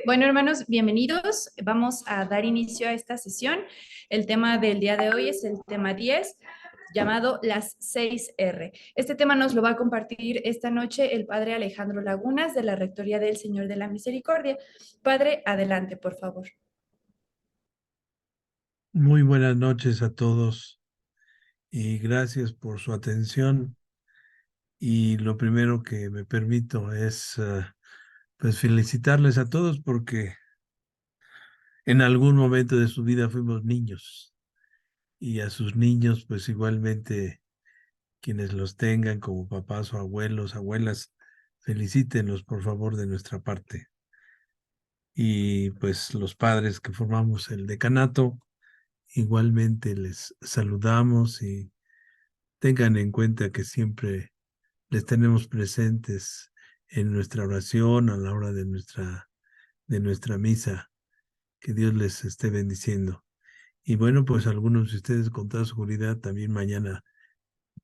Bueno, hermanos, bienvenidos. Vamos a dar inicio a esta sesión. El tema del día de hoy es el tema 10, llamado las 6R. Este tema nos lo va a compartir esta noche el padre Alejandro Lagunas de la Rectoría del Señor de la Misericordia. Padre, adelante, por favor. Muy buenas noches a todos y gracias por su atención. Y lo primero que me permito es pues felicitarles a todos porque en algún momento de su vida fuimos niños y a sus niños pues igualmente quienes los tengan como papás o abuelos, abuelas, felicítenlos por favor de nuestra parte. Y pues los padres que formamos el decanato, igualmente les saludamos y tengan en cuenta que siempre les tenemos presentes en nuestra oración a la hora de nuestra misa. Que Dios les esté bendiciendo. Y bueno, pues algunos de ustedes con toda seguridad también mañana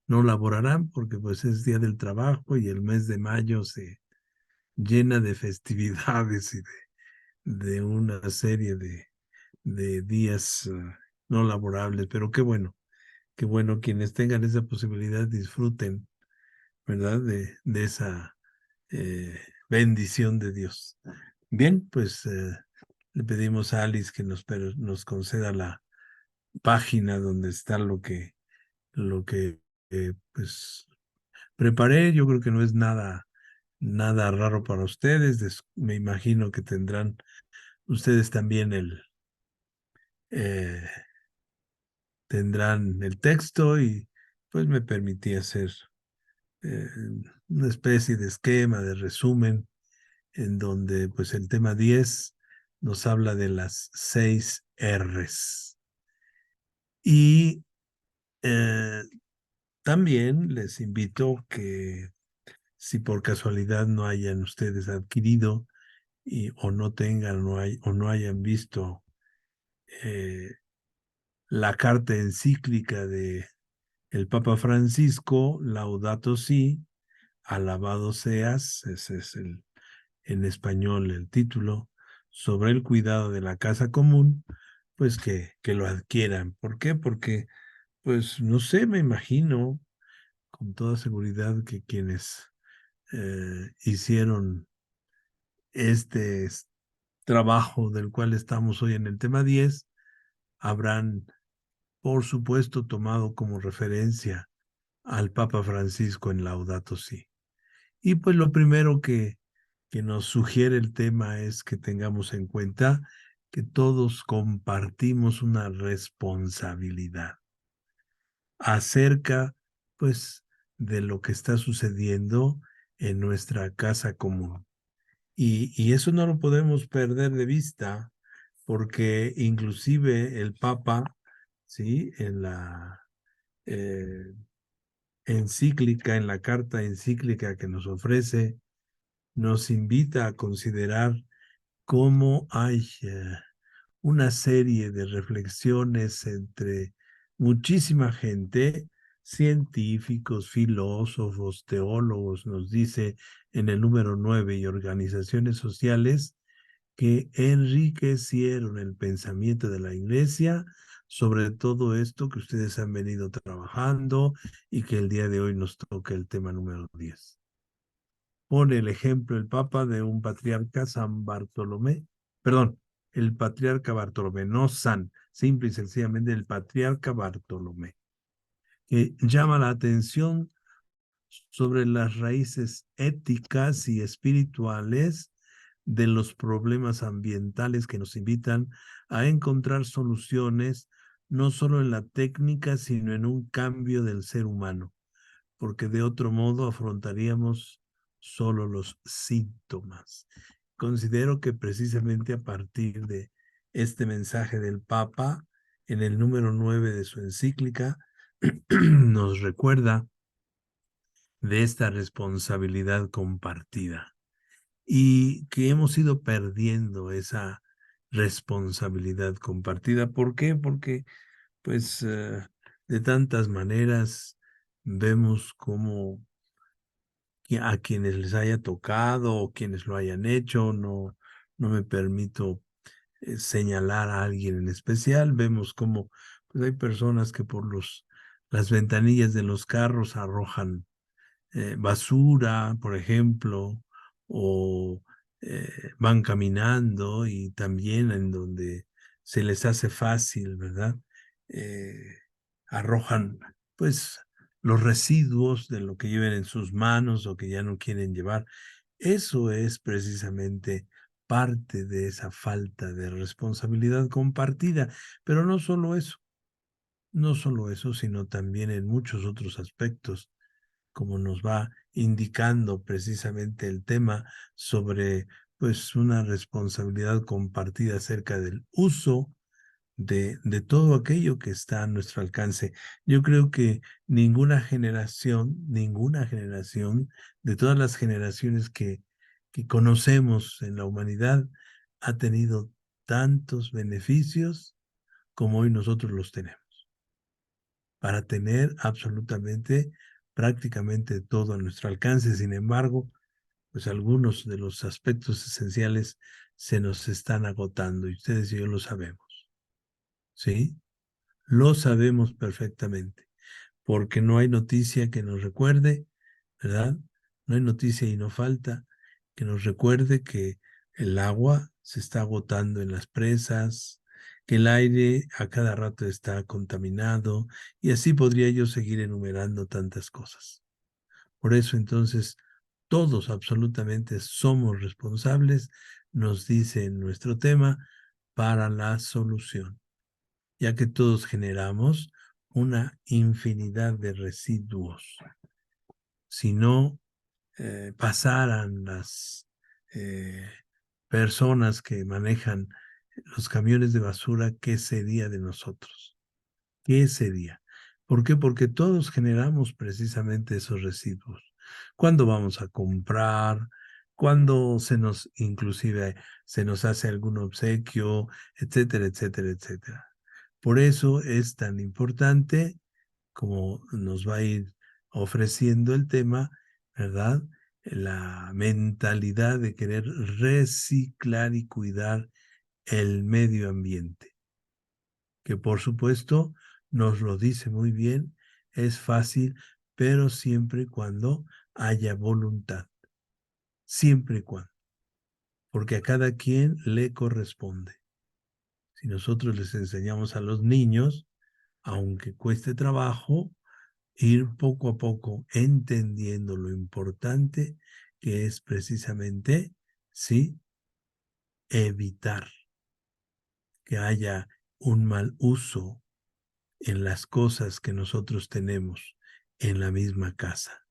no laborarán porque pues es Día del Trabajo y el mes de mayo se llena de festividades y de una serie de días no laborables. Pero qué bueno quienes tengan esa posibilidad disfruten, ¿verdad? De esa bendición de Dios. Bien, pues le pedimos a Alice que nos conceda la página donde está lo que pues preparé. Yo creo que no es nada raro para ustedes. Me imagino que tendrán ustedes también eh, tendrán el texto y pues me permití hacer eh, una especie de esquema, de resumen en donde pues el tema 10 nos habla de las 6 R's. Y eh, también les invito que si por casualidad no hayan ustedes adquirido o no tengan o no hayan visto eh, la carta encíclica de el Papa Francisco, Laudato Si, alabado seas, ese es en español el título, sobre el cuidado de la casa común, pues que lo adquieran. ¿Por qué? Porque, pues, no sé, me imagino con toda seguridad que quienes hicieron este trabajo del cual estamos hoy en el tema 10 habrán, por supuesto, tomado como referencia al Papa Francisco en Laudato Si. Y pues lo primero que nos sugiere el tema es que tengamos en cuenta que todos compartimos una responsabilidad acerca, pues, de lo que está sucediendo en nuestra casa común. Y eso no lo podemos perder de vista porque inclusive el Papa, ¿sí? En la eh, encíclica, en la carta encíclica que nos ofrece, nos invita a considerar cómo hay una serie de reflexiones entre muchísima gente, científicos, filósofos, teólogos, nos dice en el número 9 y organizaciones sociales, que enriquecieron el pensamiento de la iglesia sobre todo esto que ustedes han venido trabajando y que el día de hoy nos toca el tema número 10. Pone el ejemplo el Papa de un patriarca San Bartolomé, perdón, el patriarca Bartolomé, no San, simple y sencillamente el patriarca Bartolomé, que llama la atención sobre las raíces éticas y espirituales de los problemas ambientales que nos invitan a encontrar soluciones no solo en la técnica, sino en un cambio del ser humano, porque de otro modo afrontaríamos solo los síntomas. Considero que precisamente a partir de este mensaje del Papa, en el número 9 de su encíclica, nos recuerda de esta responsabilidad compartida y que hemos ido perdiendo esa responsabilidad compartida. ¿Por qué? Porque pues de tantas maneras vemos cómo a quienes les haya tocado o quienes lo hayan hecho. No me permito señalar a alguien en especial. Vemos cómo pues hay personas que por las ventanillas de los carros arrojan basura, por ejemplo, o van caminando y también en donde se les hace fácil, ¿verdad? Eh, Arrojan, pues, los residuos de lo que lleven en sus manos o que ya no quieren llevar. Eso es precisamente parte de esa falta de responsabilidad compartida, pero no solo eso, no solo eso, sino también en muchos otros aspectos, como nos va indicando precisamente el tema sobre pues una responsabilidad compartida acerca del uso de todo aquello que está a nuestro alcance. Yo creo que ninguna generación de todas las generaciones que conocemos en la humanidad ha tenido tantos beneficios como hoy nosotros los tenemos, para tener absolutamente, prácticamente todo a nuestro alcance. Sin embargo, pues algunos de los aspectos esenciales se nos están agotando y ustedes y yo lo sabemos, ¿sí? Lo sabemos perfectamente, porque no hay noticia que nos recuerde, ¿verdad? No hay noticia y no falta que nos recuerde que el agua se está agotando en las presas, que el aire a cada rato está contaminado, y así podría yo seguir enumerando tantas cosas. Por eso entonces todos absolutamente somos responsables, nos dice en nuestro tema, para la solución, ya que todos generamos una infinidad de residuos. Si no pasaran las eh, personas que manejan los camiones de basura, ¿qué sería de nosotros? ¿Qué sería? ¿Por qué? Porque todos generamos precisamente esos residuos. Cuando vamos a comprar, cuando inclusive se nos hace algún obsequio, etcétera, etcétera, etcétera. Por eso es tan importante, como nos va a ir ofreciendo el tema, ¿verdad? La mentalidad de querer reciclar y cuidar el medio ambiente, que por supuesto nos lo dice muy bien, es fácil, pero siempre y cuando haya voluntad, siempre y cuando, porque a cada quien le corresponde. Si nosotros les enseñamos a los niños, aunque cueste trabajo, ir poco a poco entendiendo lo importante que es precisamente, sí, evitar que haya un mal uso en las cosas que nosotros tenemos en la misma casa.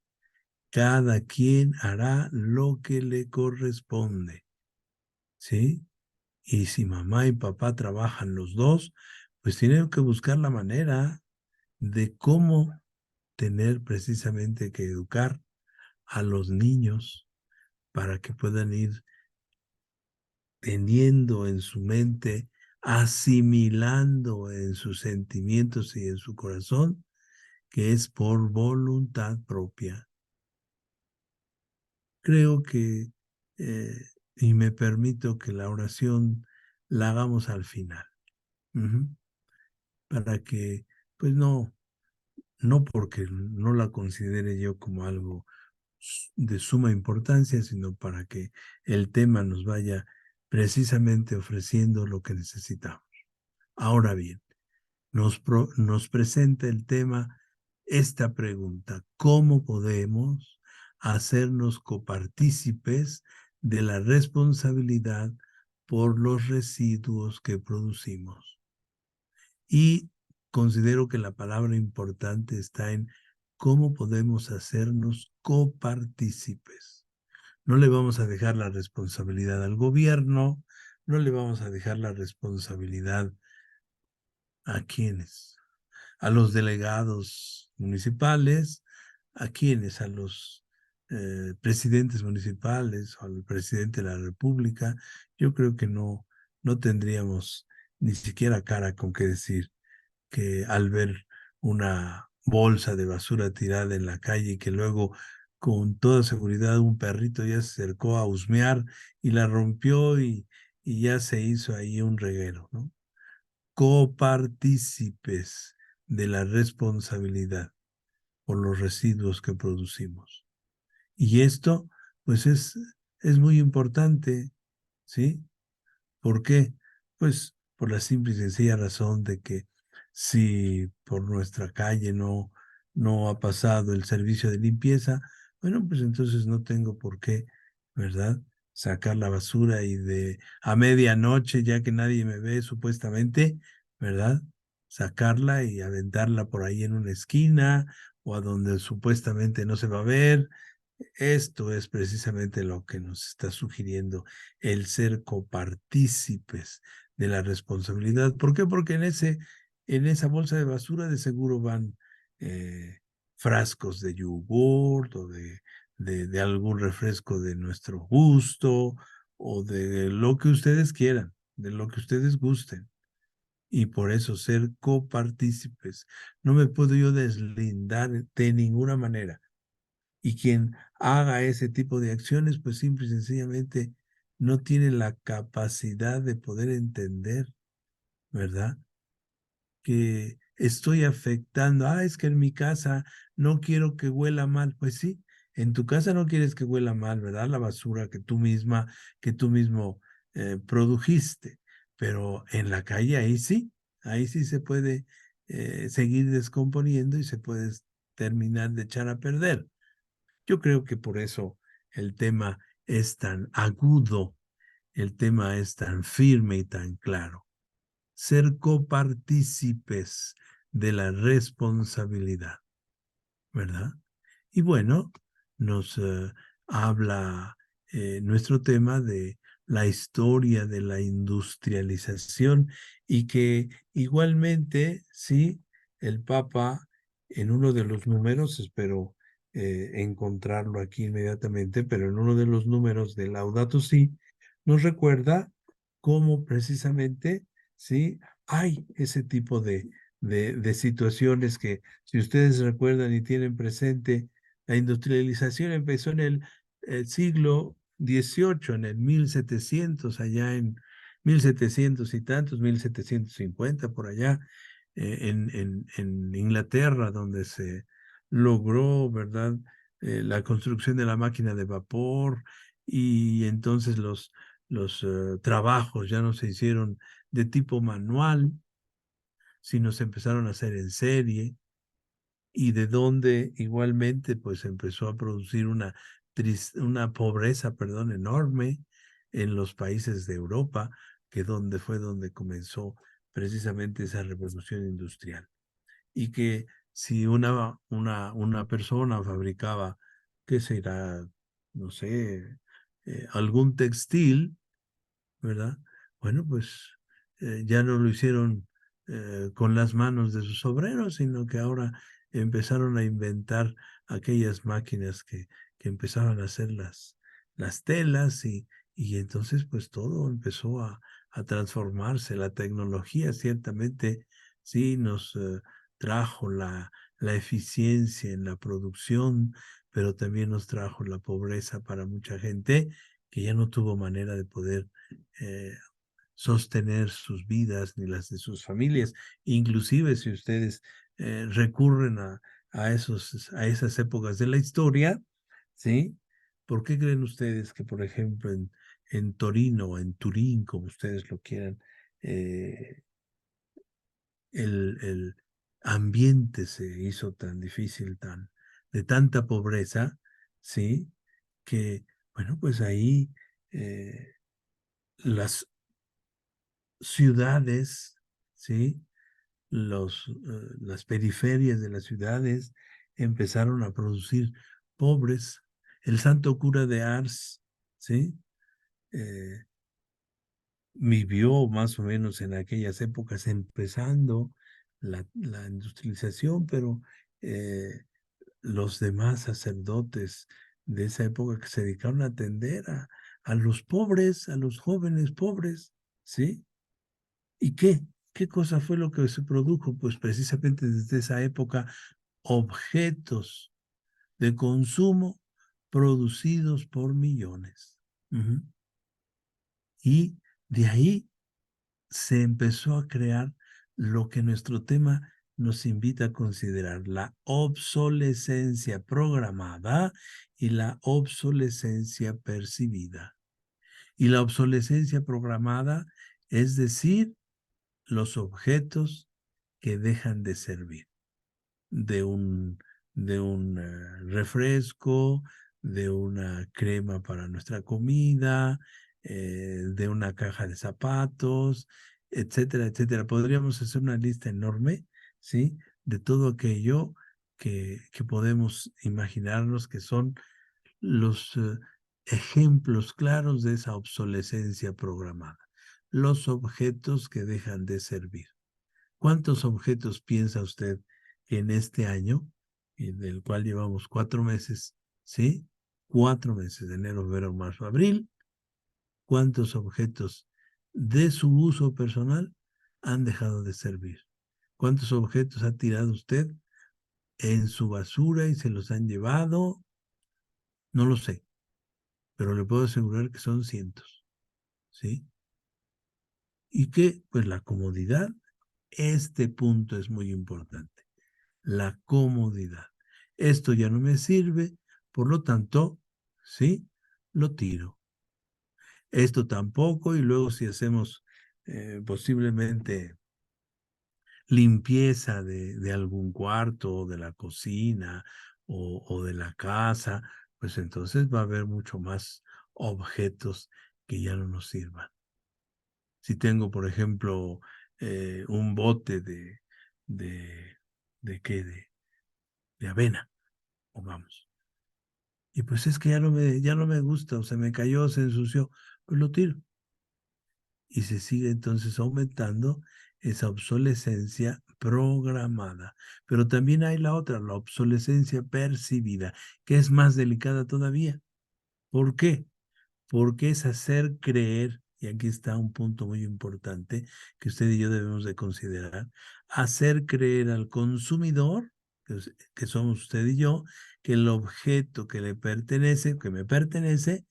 Cada quien hará lo que le corresponde, ¿sí? Y si mamá y papá trabajan los dos, pues tienen que buscar la manera de cómo tener precisamente que educar a los niños para que puedan ir teniendo en su mente, asimilando en sus sentimientos y en su corazón, que es por voluntad propia. Creo que, eh, y me permito que la oración la hagamos al final, para que, pues no porque no la considere yo como algo de suma importancia, sino para que el tema nos vaya precisamente ofreciendo lo que necesitamos. Ahora bien, nos presenta el tema esta pregunta: ¿cómo podemos hacernos copartícipes de la responsabilidad por los residuos que producimos? Y considero que la palabra importante está en cómo podemos hacernos copartícipes. No le vamos a dejar la responsabilidad al gobierno, no le vamos a dejar la responsabilidad a quienes, a los delegados municipales, a quienes, a los presidentes municipales o al presidente de la República. Yo creo que no tendríamos ni siquiera cara con qué decir que al ver una bolsa de basura tirada en la calle y que luego con toda seguridad un perrito ya se acercó a husmear y la rompió y ya se hizo ahí un reguero, ¿no? Copartícipes de la responsabilidad por los residuos que producimos. Y esto, pues es muy importante, ¿sí? ¿Por qué? Pues por la simple y sencilla razón de que si por nuestra calle no ha pasado el servicio de limpieza, bueno, pues entonces no tengo por qué, ¿verdad? Sacar la basura y de a medianoche, ya que nadie me ve supuestamente, ¿verdad? Sacarla y aventarla por ahí en una esquina o a donde supuestamente no se va a ver. Esto es precisamente lo que nos está sugiriendo el ser copartícipes de la responsabilidad. ¿Por qué? Porque en esa bolsa de basura de seguro van eh, frascos de yogur o de algún refresco de nuestro gusto o de lo que ustedes quieran, de lo que ustedes gusten. Y por eso ser copartícipes. No me puedo yo deslindar de ninguna manera. Y quien haga ese tipo de acciones, pues simple y sencillamente no tiene la capacidad de poder entender, ¿verdad? Que estoy afectando. Ah, es que en mi casa no quiero que huela mal. Pues sí, en tu casa no quieres que huela mal, ¿verdad? La basura que tú mismo produjiste. Pero en la calle ahí sí se puede seguir descomponiendo y se puede terminar de echar a perder. Yo creo que por eso el tema es tan agudo, el tema es tan firme y tan claro. Ser copartícipes de la responsabilidad, ¿verdad? Y bueno, nos habla nuestro tema de la historia de la industrialización y que igualmente, sí, el Papa en uno de los números, espero encontrarlo aquí inmediatamente, pero en uno de los números de Laudato Si, nos recuerda cómo precisamente, sí, hay ese tipo de situaciones que, si ustedes recuerdan y tienen presente, la industrialización empezó en el siglo XVIII, en el 1700, allá en 1700 y tantos, 1750, por allá, en Inglaterra, donde se logró, ¿verdad? La construcción de la máquina de vapor y entonces los trabajos ya no se hicieron de tipo manual, sino se empezaron a hacer en serie y de donde igualmente pues empezó a producir una pobreza, perdón, enorme en los países de Europa, que donde fue donde comenzó precisamente esa revolución industrial. Y que si una persona fabricaba, ¿qué será? No sé, algún textil, ¿verdad? Bueno, pues ya no lo hicieron con las manos de sus obreros, sino que ahora empezaron a inventar aquellas máquinas que empezaban a hacer las telas y entonces pues todo empezó a transformarse. La tecnología ciertamente sí nos trajo la eficiencia en la producción, pero también nos trajo la pobreza para mucha gente que ya no tuvo manera de poder eh, sostener sus vidas ni las de sus familias. Inclusive si ustedes recurren a esas épocas de la historia, ¿sí? ¿Por qué creen ustedes que, por ejemplo, en Torino o en Turín, como ustedes lo quieran, eh, el ambiente se hizo tan difícil, de tanta pobreza, ¿sí? Que, bueno, pues ahí las ciudades, ¿sí? Las periferias de las ciudades empezaron a producir pobres. El santo cura de Ars, ¿sí? Eh, Vivió más o menos en aquellas épocas empezando la industrialización, pero eh, los demás sacerdotes de esa época que se dedicaron a atender a los pobres, a los jóvenes pobres, ¿sí? ¿Y qué? ¿Qué cosa fue lo que se produjo? Pues precisamente desde esa época, objetos de consumo producidos por millones. Y de ahí se empezó a crear lo que nuestro tema nos invita a considerar, la obsolescencia programada y la obsolescencia percibida. Y la obsolescencia programada, es decir, los objetos que dejan de servir, de un, de un refresco, de una crema para nuestra comida, de una caja de zapatos, etcétera, etcétera. Podríamos hacer una lista enorme, ¿sí? De todo aquello que podemos imaginarnos que son los ejemplos claros de esa obsolescencia programada. Los objetos que dejan de servir. ¿Cuántos objetos piensa usted que en este año, del cual llevamos 4 meses, ¿sí? 4 meses, de enero, febrero, marzo, abril, cuántos objetos de su uso personal han dejado de servir? ¿Cuántos objetos ha tirado usted en su basura y se los han llevado? No lo sé, pero le puedo asegurar que son cientos, ¿sí? Y que, pues la comodidad, este punto es muy importante. La comodidad. Esto ya no me sirve, por lo tanto, ¿sí? Lo tiro. Esto tampoco, y luego si hacemos posiblemente limpieza de algún cuarto, o de la cocina, o de la casa, pues entonces va a haber mucho más objetos que ya no nos sirvan. Si tengo, por ejemplo, un bote de, ¿de qué? De avena, pongamos. Y pues es que ya no me gusta, o se me cayó, se ensució, pues lo tiro. Y se sigue entonces aumentando esa obsolescencia programada. Pero también hay la otra, la obsolescencia percibida, que es más delicada todavía. ¿Por qué? Porque es hacer creer, y aquí está un punto muy importante que usted y yo debemos de considerar, hacer creer al consumidor, que somos usted y yo, que el objeto que le pertenece, que me pertenece,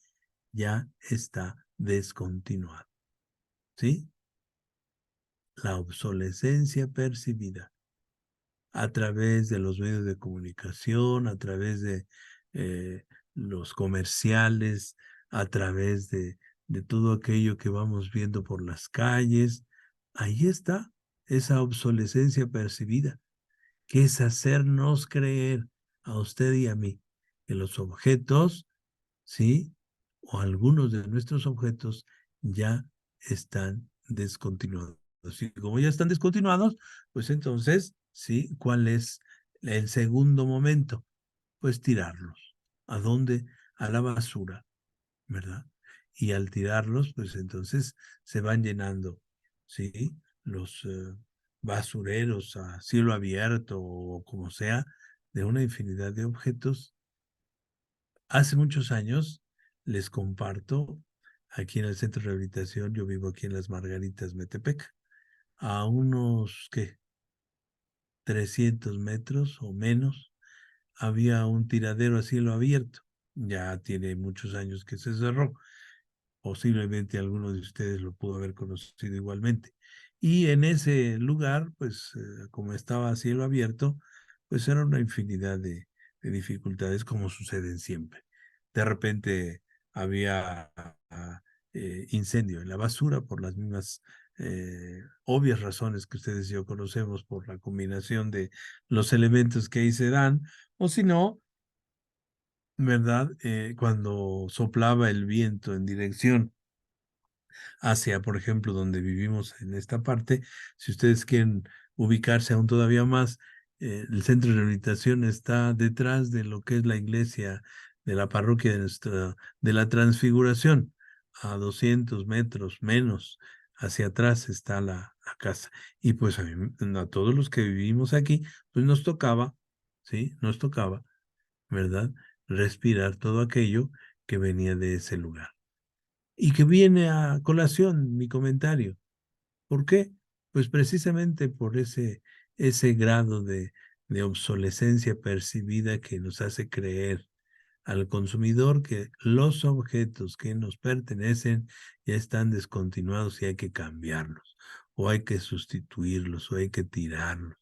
ya está descontinuado. ¿Sí? La obsolescencia percibida a través de los medios de comunicación, a través de los comerciales, a través de todo aquello que vamos viendo por las calles. Ahí está esa obsolescencia percibida, que es hacernos creer a usted y a mí que los objetos, ¿sí? O algunos de nuestros objetos ya están descontinuados. Y como ya están descontinuados, pues entonces, ¿sí? ¿Cuál es el segundo momento? Pues tirarlos. ¿A dónde? A la basura, ¿verdad? Y al tirarlos, pues entonces se van llenando, ¿sí? Los basureros a cielo abierto o como sea, de una infinidad de objetos. Hace muchos años, les comparto, aquí en el centro de rehabilitación, yo vivo aquí en Las Margaritas, Metepec, a unos, ¿qué? 300 metros o menos, había un tiradero a cielo abierto. Ya tiene muchos años que se cerró. Posiblemente alguno de ustedes lo pudo haber conocido igualmente. Y en ese lugar, pues como estaba a cielo abierto, pues era una infinidad de dificultades como suceden siempre. De repente había incendio en la basura por las mismas obvias razones que ustedes y yo conocemos por la combinación de los elementos que ahí se dan, o si no, ¿verdad? Cuando soplaba el viento en dirección hacia, por ejemplo, donde vivimos en esta parte, si ustedes quieren ubicarse aún todavía más, el centro de rehabilitación está detrás de lo que es la iglesia de la parroquia de la Transfiguración, a 200 metros menos hacia atrás está la casa. Y pues a todos los que vivimos aquí, pues nos tocaba, ¿sí? Nos tocaba, ¿verdad? Respirar todo aquello que venía de ese lugar. Y que viene a colación mi comentario. ¿Por qué? Pues precisamente por ese grado de obsolescencia percibida que nos hace creer al consumidor que los objetos que nos pertenecen ya están descontinuados y hay que cambiarlos, o hay que sustituirlos, o hay que tirarlos.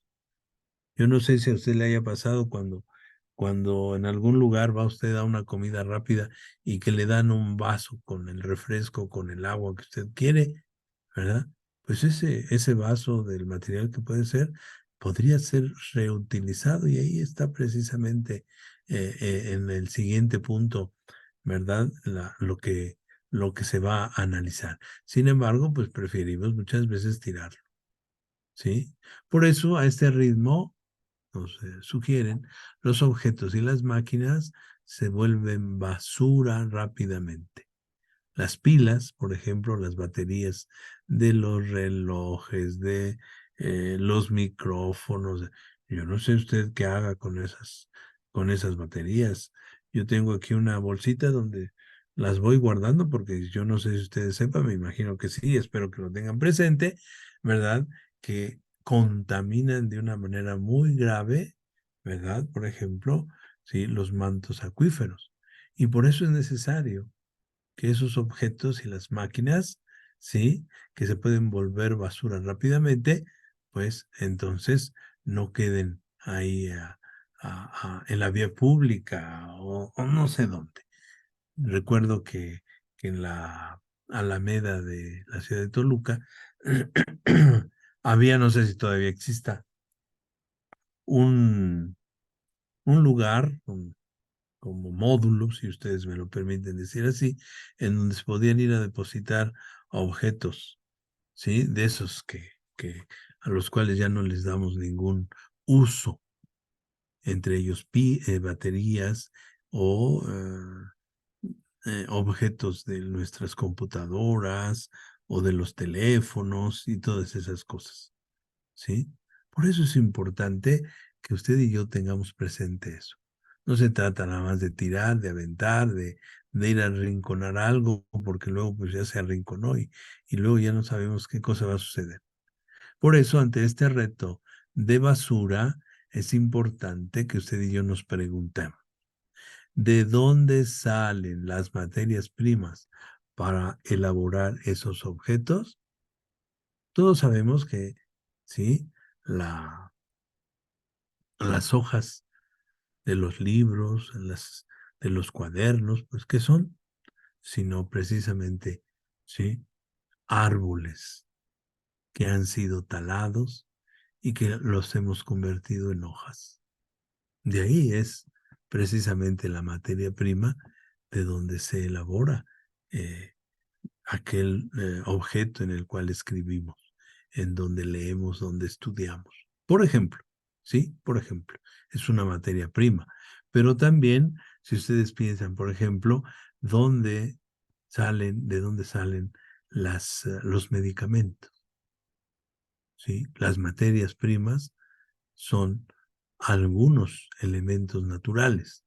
Yo no sé si a usted le haya pasado cuando en algún lugar va usted a una comida rápida y que le dan un vaso con el refresco, con el agua que usted quiere, ¿verdad? Pues ese vaso del material que puede ser, podría ser reutilizado y ahí está precisamente en el siguiente punto, ¿verdad? Lo que se va a analizar. Sin embargo, pues preferimos muchas veces tirarlo, ¿sí? Por eso a este ritmo nos sugieren, los objetos y las máquinas se vuelven basura rápidamente. Las pilas, por ejemplo, las baterías de los relojes, de los micrófonos. Yo no sé usted qué haga con esas baterías. Yo tengo aquí una bolsita donde las voy guardando porque yo no sé si ustedes sepan, me imagino que sí, espero que lo tengan presente, ¿verdad? Que contaminan de una manera muy grave, ¿verdad? Por ejemplo, sí, los mantos acuíferos. Y por eso es necesario que esos objetos y las máquinas, ¿sí? Que se pueden volver basura rápidamente, pues entonces no queden ahí en la vía pública o no sé dónde. Recuerdo que en la Alameda de la ciudad de Toluca había, no sé si todavía exista, un, un lugar, como módulos, si ustedes me lo permiten decir así, en donde se podían ir a depositar objetos, ¿sí? De esos a los cuales ya no les damos ningún uso, entre ellos baterías o objetos de nuestras computadoras o de los teléfonos y todas esas cosas, ¿sí? Por eso es importante que usted y yo tengamos presente eso. No se trata nada más de tirar, de aventar, de ir a arrinconar algo, porque luego pues ya se arrinconó y luego ya no sabemos qué cosa va a suceder. Por eso, ante este reto de basura, es importante que usted y yo nos preguntemos, ¿de dónde salen las materias primas para elaborar esos objetos? Todos sabemos que, sí, las hojas de los libros, de los cuadernos, pues ¿qué son? Sino precisamente, ¿sí? Árboles que han sido talados y que los hemos convertido en hojas. De ahí es precisamente la materia prima de donde se elabora eh, aquel objeto en el cual escribimos, en donde leemos, donde estudiamos. Por ejemplo, ¿sí? Por ejemplo, es una materia prima. Pero también, si ustedes piensan, por ejemplo, de dónde salen los medicamentos, ¿sí? Las materias primas son algunos elementos naturales,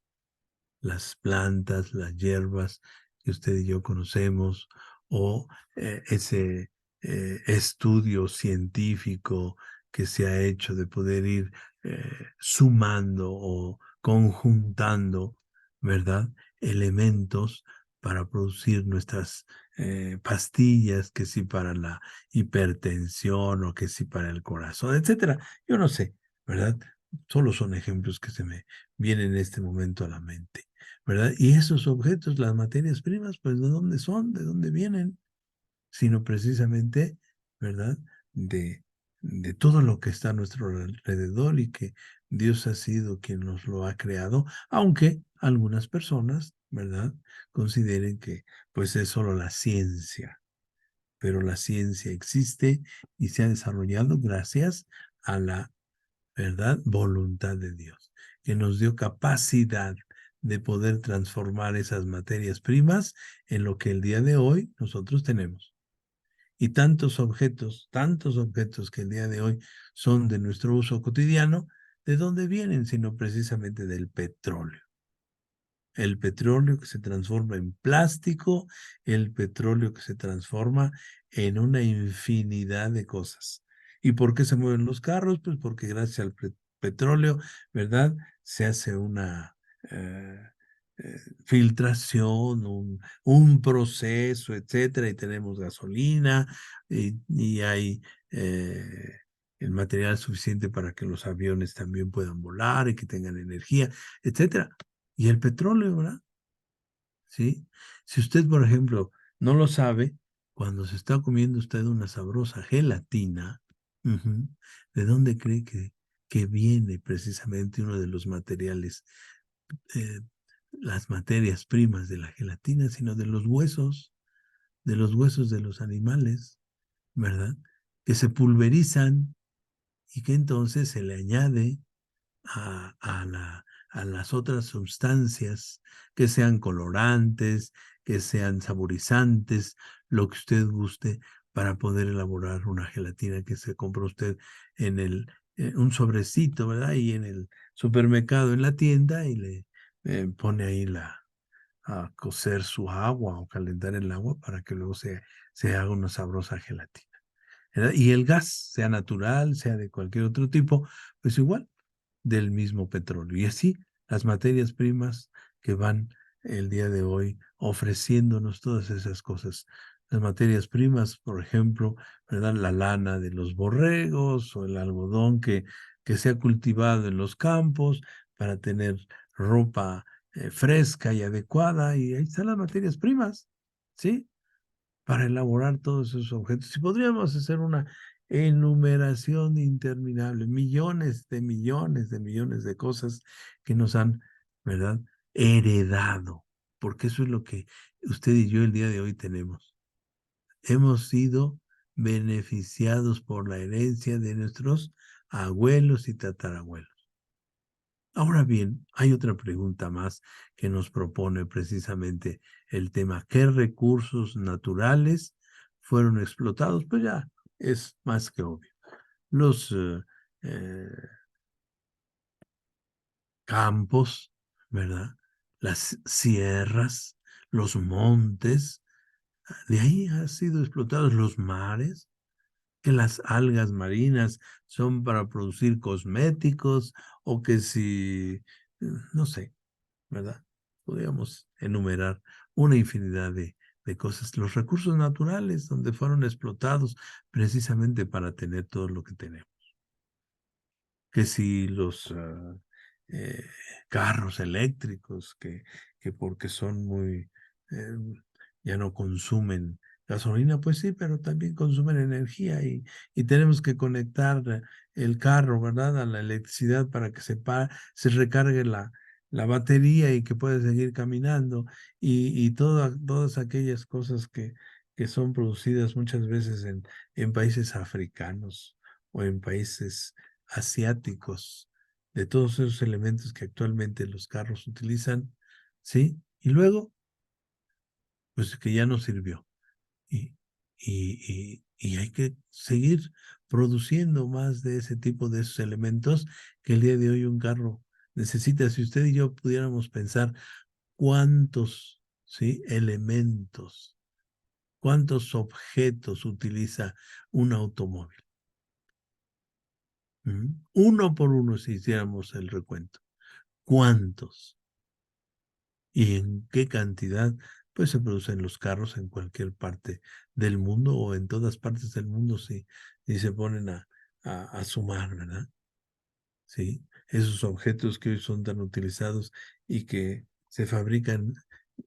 las plantas, las hierbas que usted y yo conocemos, o ese estudio científico que se ha hecho de poder ir sumando o conjuntando, ¿verdad? Elementos para producir nuestras pastillas, que sí para la hipertensión o que sí para el corazón, etcétera. Yo no sé, ¿verdad? Solo son ejemplos que se me vienen en este momento a la mente. ¿Verdad? Y esos objetos, las materias primas, pues ¿de dónde son? ¿De dónde vienen? Sino precisamente, ¿verdad? De todo lo que está a nuestro alrededor y que Dios ha sido quien nos lo ha creado, aunque algunas personas, ¿verdad? Consideren que pues es solo la ciencia, pero la ciencia existe y se ha desarrollado gracias a la, ¿verdad? Voluntad de Dios, que nos dio capacidad de poder transformar esas materias primas en lo que el día de hoy nosotros tenemos. Y tantos objetos que el día de hoy son de nuestro uso cotidiano, ¿de dónde vienen? Sino precisamente del petróleo. El petróleo que se transforma en plástico, el petróleo que se transforma en una infinidad de cosas. ¿Y por qué se mueven los carros? Pues porque gracias al petróleo, ¿verdad? Se hace una filtración, un proceso, etcétera, y tenemos gasolina y hay el material suficiente para que los aviones también puedan volar y que tengan energía, etcétera. Y el petróleo, ¿verdad? ¿Sí? Si usted, por ejemplo, no lo sabe, cuando se está comiendo usted una sabrosa gelatina, ujú, ¿de dónde cree que viene precisamente uno de los materiales, eh, las materias primas de la gelatina, sino de los huesos de los animales, ¿verdad? Que se pulverizan y que entonces se le añade a las otras sustancias, que sean colorantes, que sean saborizantes, lo que usted guste, para poder elaborar una gelatina que se compra usted en un sobrecito, ¿verdad? Y en el supermercado, en la tienda, y le pone ahí a cocer su agua o calentar el agua para que luego se haga una sabrosa gelatina, ¿verdad? Y el gas, sea natural, sea de cualquier otro tipo, pues igual del mismo petróleo. Y así las materias primas que van el día de hoy ofreciéndonos todas esas cosas. Las materias primas, por ejemplo, ¿verdad? La lana de los borregos o el algodón que se ha cultivado en los campos para tener ropa fresca y adecuada. Y ahí están las materias primas, ¿sí? Para elaborar todos esos objetos. Y podríamos hacer una enumeración interminable, millones de millones de cosas que nos han, ¿verdad?, heredado, porque eso es lo que usted y yo el día de hoy tenemos. Hemos sido beneficiados por la herencia de nuestros abuelos y tatarabuelos. Ahora bien, hay otra pregunta más que nos propone precisamente el tema: ¿qué recursos naturales fueron explotados? Pues ya es más que obvio. Los eh, campos, ¿verdad? Las sierras, los montes, de ahí han sido explotados los mares, que las algas marinas son para producir cosméticos o que si, no sé, ¿verdad? Podríamos enumerar una infinidad de cosas. Los recursos naturales donde fueron explotados precisamente para tener todo lo que tenemos. Que si los eh, carros eléctricos, que porque son muy, eh, ya no consumen gasolina, pues sí, pero también consumen energía y tenemos que conectar el carro, ¿verdad?, a la electricidad para que se recargue la batería y que pueda seguir caminando y todas aquellas cosas que son producidas muchas veces en países africanos o en países asiáticos, de todos esos elementos que actualmente los carros utilizan, ¿sí? Y luego, pues que ya no sirvió. Y, y hay que seguir produciendo más de ese tipo de esos elementos que el día de hoy un carro necesita. Si usted y yo pudiéramos pensar cuántos, ¿sí?, elementos, cuántos objetos utiliza un automóvil. Uno por uno, si hiciéramos el recuento. ¿Cuántos? ¿Y en qué cantidad? Pues se producen los carros en cualquier parte del mundo o en todas partes del mundo si se ponen a sumar, ¿verdad? Sí, esos objetos que hoy son tan utilizados y que se fabrican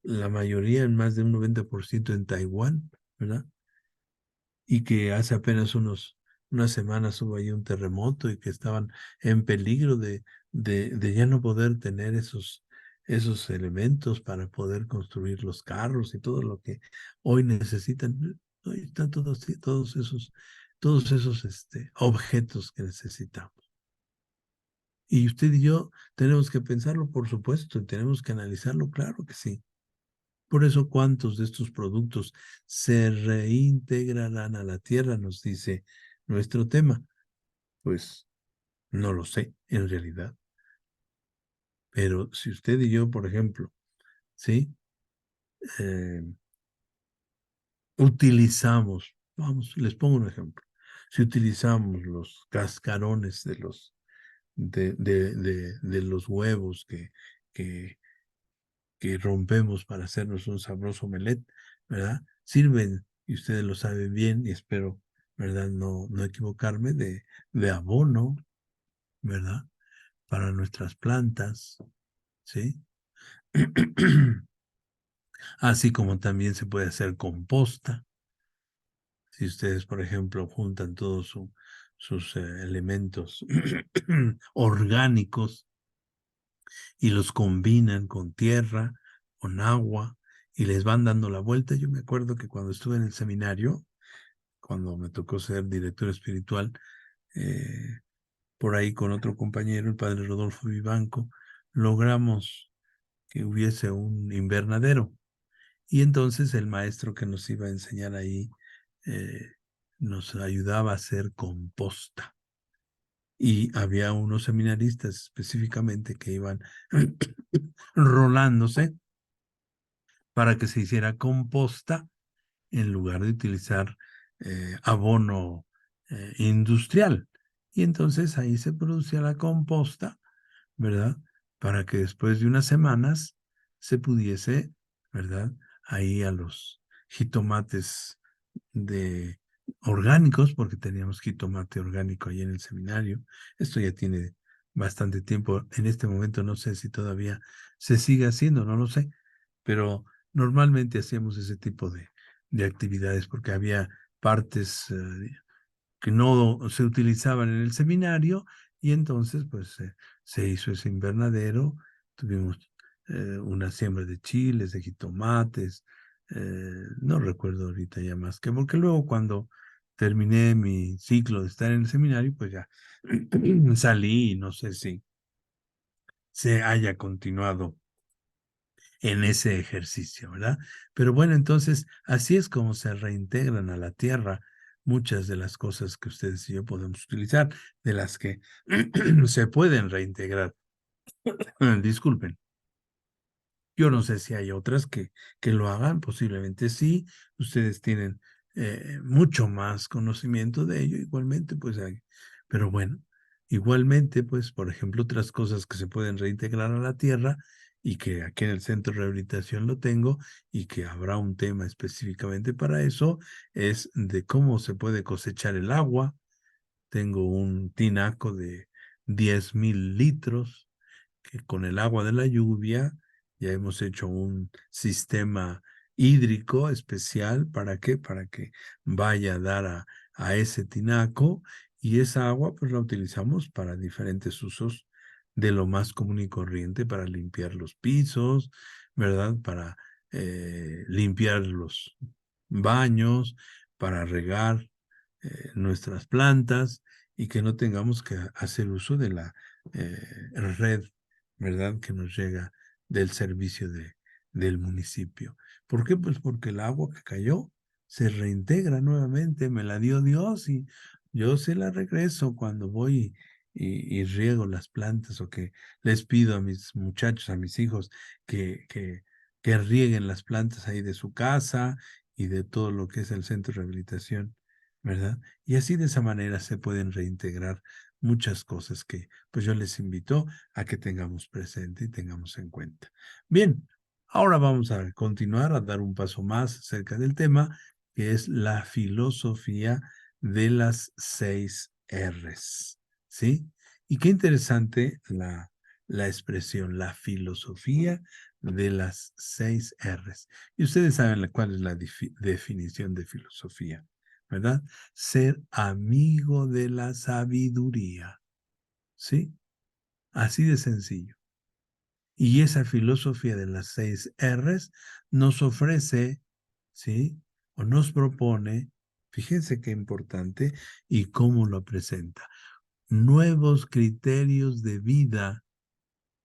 la mayoría en más de un 90% en Taiwán, ¿verdad? Y que hace apenas unas semanas hubo ahí un terremoto y que estaban en peligro de ya no poder tener esos elementos para poder construir los carros y todo lo que hoy necesitan. Hoy están todos esos objetos que necesitamos. Y usted y yo tenemos que pensarlo, por supuesto, y tenemos que analizarlo, claro que sí. Por eso, ¿cuántos de estos productos se reintegrarán a la tierra? Nos dice nuestro tema. Pues no lo sé, en realidad. Pero si usted y yo, por ejemplo, ¿sí? Eh, utilizamos, vamos, les pongo un ejemplo. Si utilizamos los cascarones de los huevos que que rompemos para hacernos un sabroso omelette, ¿verdad? Sirven, y ustedes lo saben bien, y espero, ¿verdad? No equivocarme, de abono, ¿verdad? Para nuestras plantas, ¿sí? Así como también se puede hacer composta. Si ustedes, por ejemplo, juntan todos sus elementos orgánicos y los combinan con tierra, con agua, y les van dando la vuelta. Yo me acuerdo que cuando estuve en el seminario, cuando me tocó ser director espiritual, eh, por ahí con otro compañero, el padre Rodolfo Vivanco, logramos que hubiese un invernadero. Y entonces el maestro que nos iba a enseñar ahí eh, nos ayudaba a hacer composta. Y había unos seminaristas específicamente que iban rolándose para que se hiciera composta en lugar de utilizar abono industrial. Y entonces ahí se producía la composta, ¿verdad? Para que después de unas semanas se pudiese, ¿verdad? Ahí a los jitomates de orgánicos, porque teníamos jitomate orgánico ahí en el seminario. Esto ya tiene bastante tiempo. En este momento no sé si todavía se sigue haciendo, no lo sé, pero normalmente hacíamos ese tipo de actividades porque había partes que no se utilizaban en el seminario y entonces pues se hizo ese invernadero, tuvimos una siembra de chiles, de jitomates, no recuerdo ahorita ya más que, porque luego cuando terminé mi ciclo de estar en el seminario, pues ya salí y no sé si se haya continuado en ese ejercicio, ¿verdad? Pero bueno, entonces así es como se reintegran a la tierra muchas de las cosas que ustedes y yo podemos utilizar, de las que se pueden reintegrar. Disculpen. Yo no sé si hay otras que lo hagan, posiblemente sí. Ustedes tienen mucho más conocimiento de ello, igualmente, pues hay. Pero bueno, igualmente, pues, por ejemplo, otras cosas que se pueden reintegrar a la tierra y que aquí en el centro de rehabilitación lo tengo y que habrá un tema específicamente para eso, es de cómo se puede cosechar el agua. Tengo un tinaco de 10,000 litros que con el agua de la lluvia ya hemos hecho un sistema hídrico especial. ¿Para qué? Para que vaya a dar a ese tinaco y esa agua pues la utilizamos para diferentes usos de lo más común y corriente, para limpiar los pisos, ¿verdad? Para limpiar los baños, para regar nuestras plantas y que no tengamos que hacer uso de la red, ¿verdad? Que nos llega del servicio del municipio. ¿Por qué? Pues porque el agua que cayó se reintegra nuevamente, me la dio Dios y yo se la regreso cuando voy y riego las plantas o que les pido a mis muchachos, a mis hijos, que rieguen las plantas ahí de su casa y de todo lo que es el centro de rehabilitación, ¿verdad? Y así de esa manera se pueden reintegrar muchas cosas que pues yo les invito a que tengamos presente y tengamos en cuenta. Bien, ahora vamos a continuar a dar un paso más acerca del tema, que es la filosofía de las 6 Rs, ¿sí? Y qué interesante la expresión, la filosofía de las 6 Rs. Y ustedes saben cuál es la definición de filosofía, ¿verdad? Ser amigo de la sabiduría, ¿sí? Así de sencillo. Y esa filosofía de las 6 Rs nos ofrece, ¿sí? O nos propone, fíjense qué importante y cómo lo presenta, nuevos criterios de vida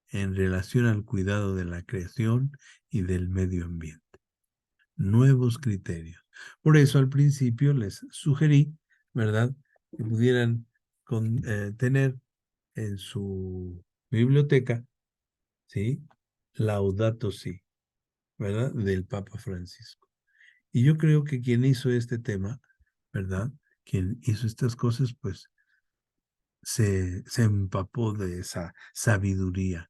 en relación al cuidado de la creación y del medio ambiente. Nuevos criterios. Por eso al principio les sugerí, ¿verdad? Que pudieran tener en su biblioteca, ¿sí? Laudato Si, ¿verdad? Del Papa Francisco. Y yo creo que quien hizo este tema, ¿verdad? Quien hizo estas cosas, pues se empapó de esa sabiduría,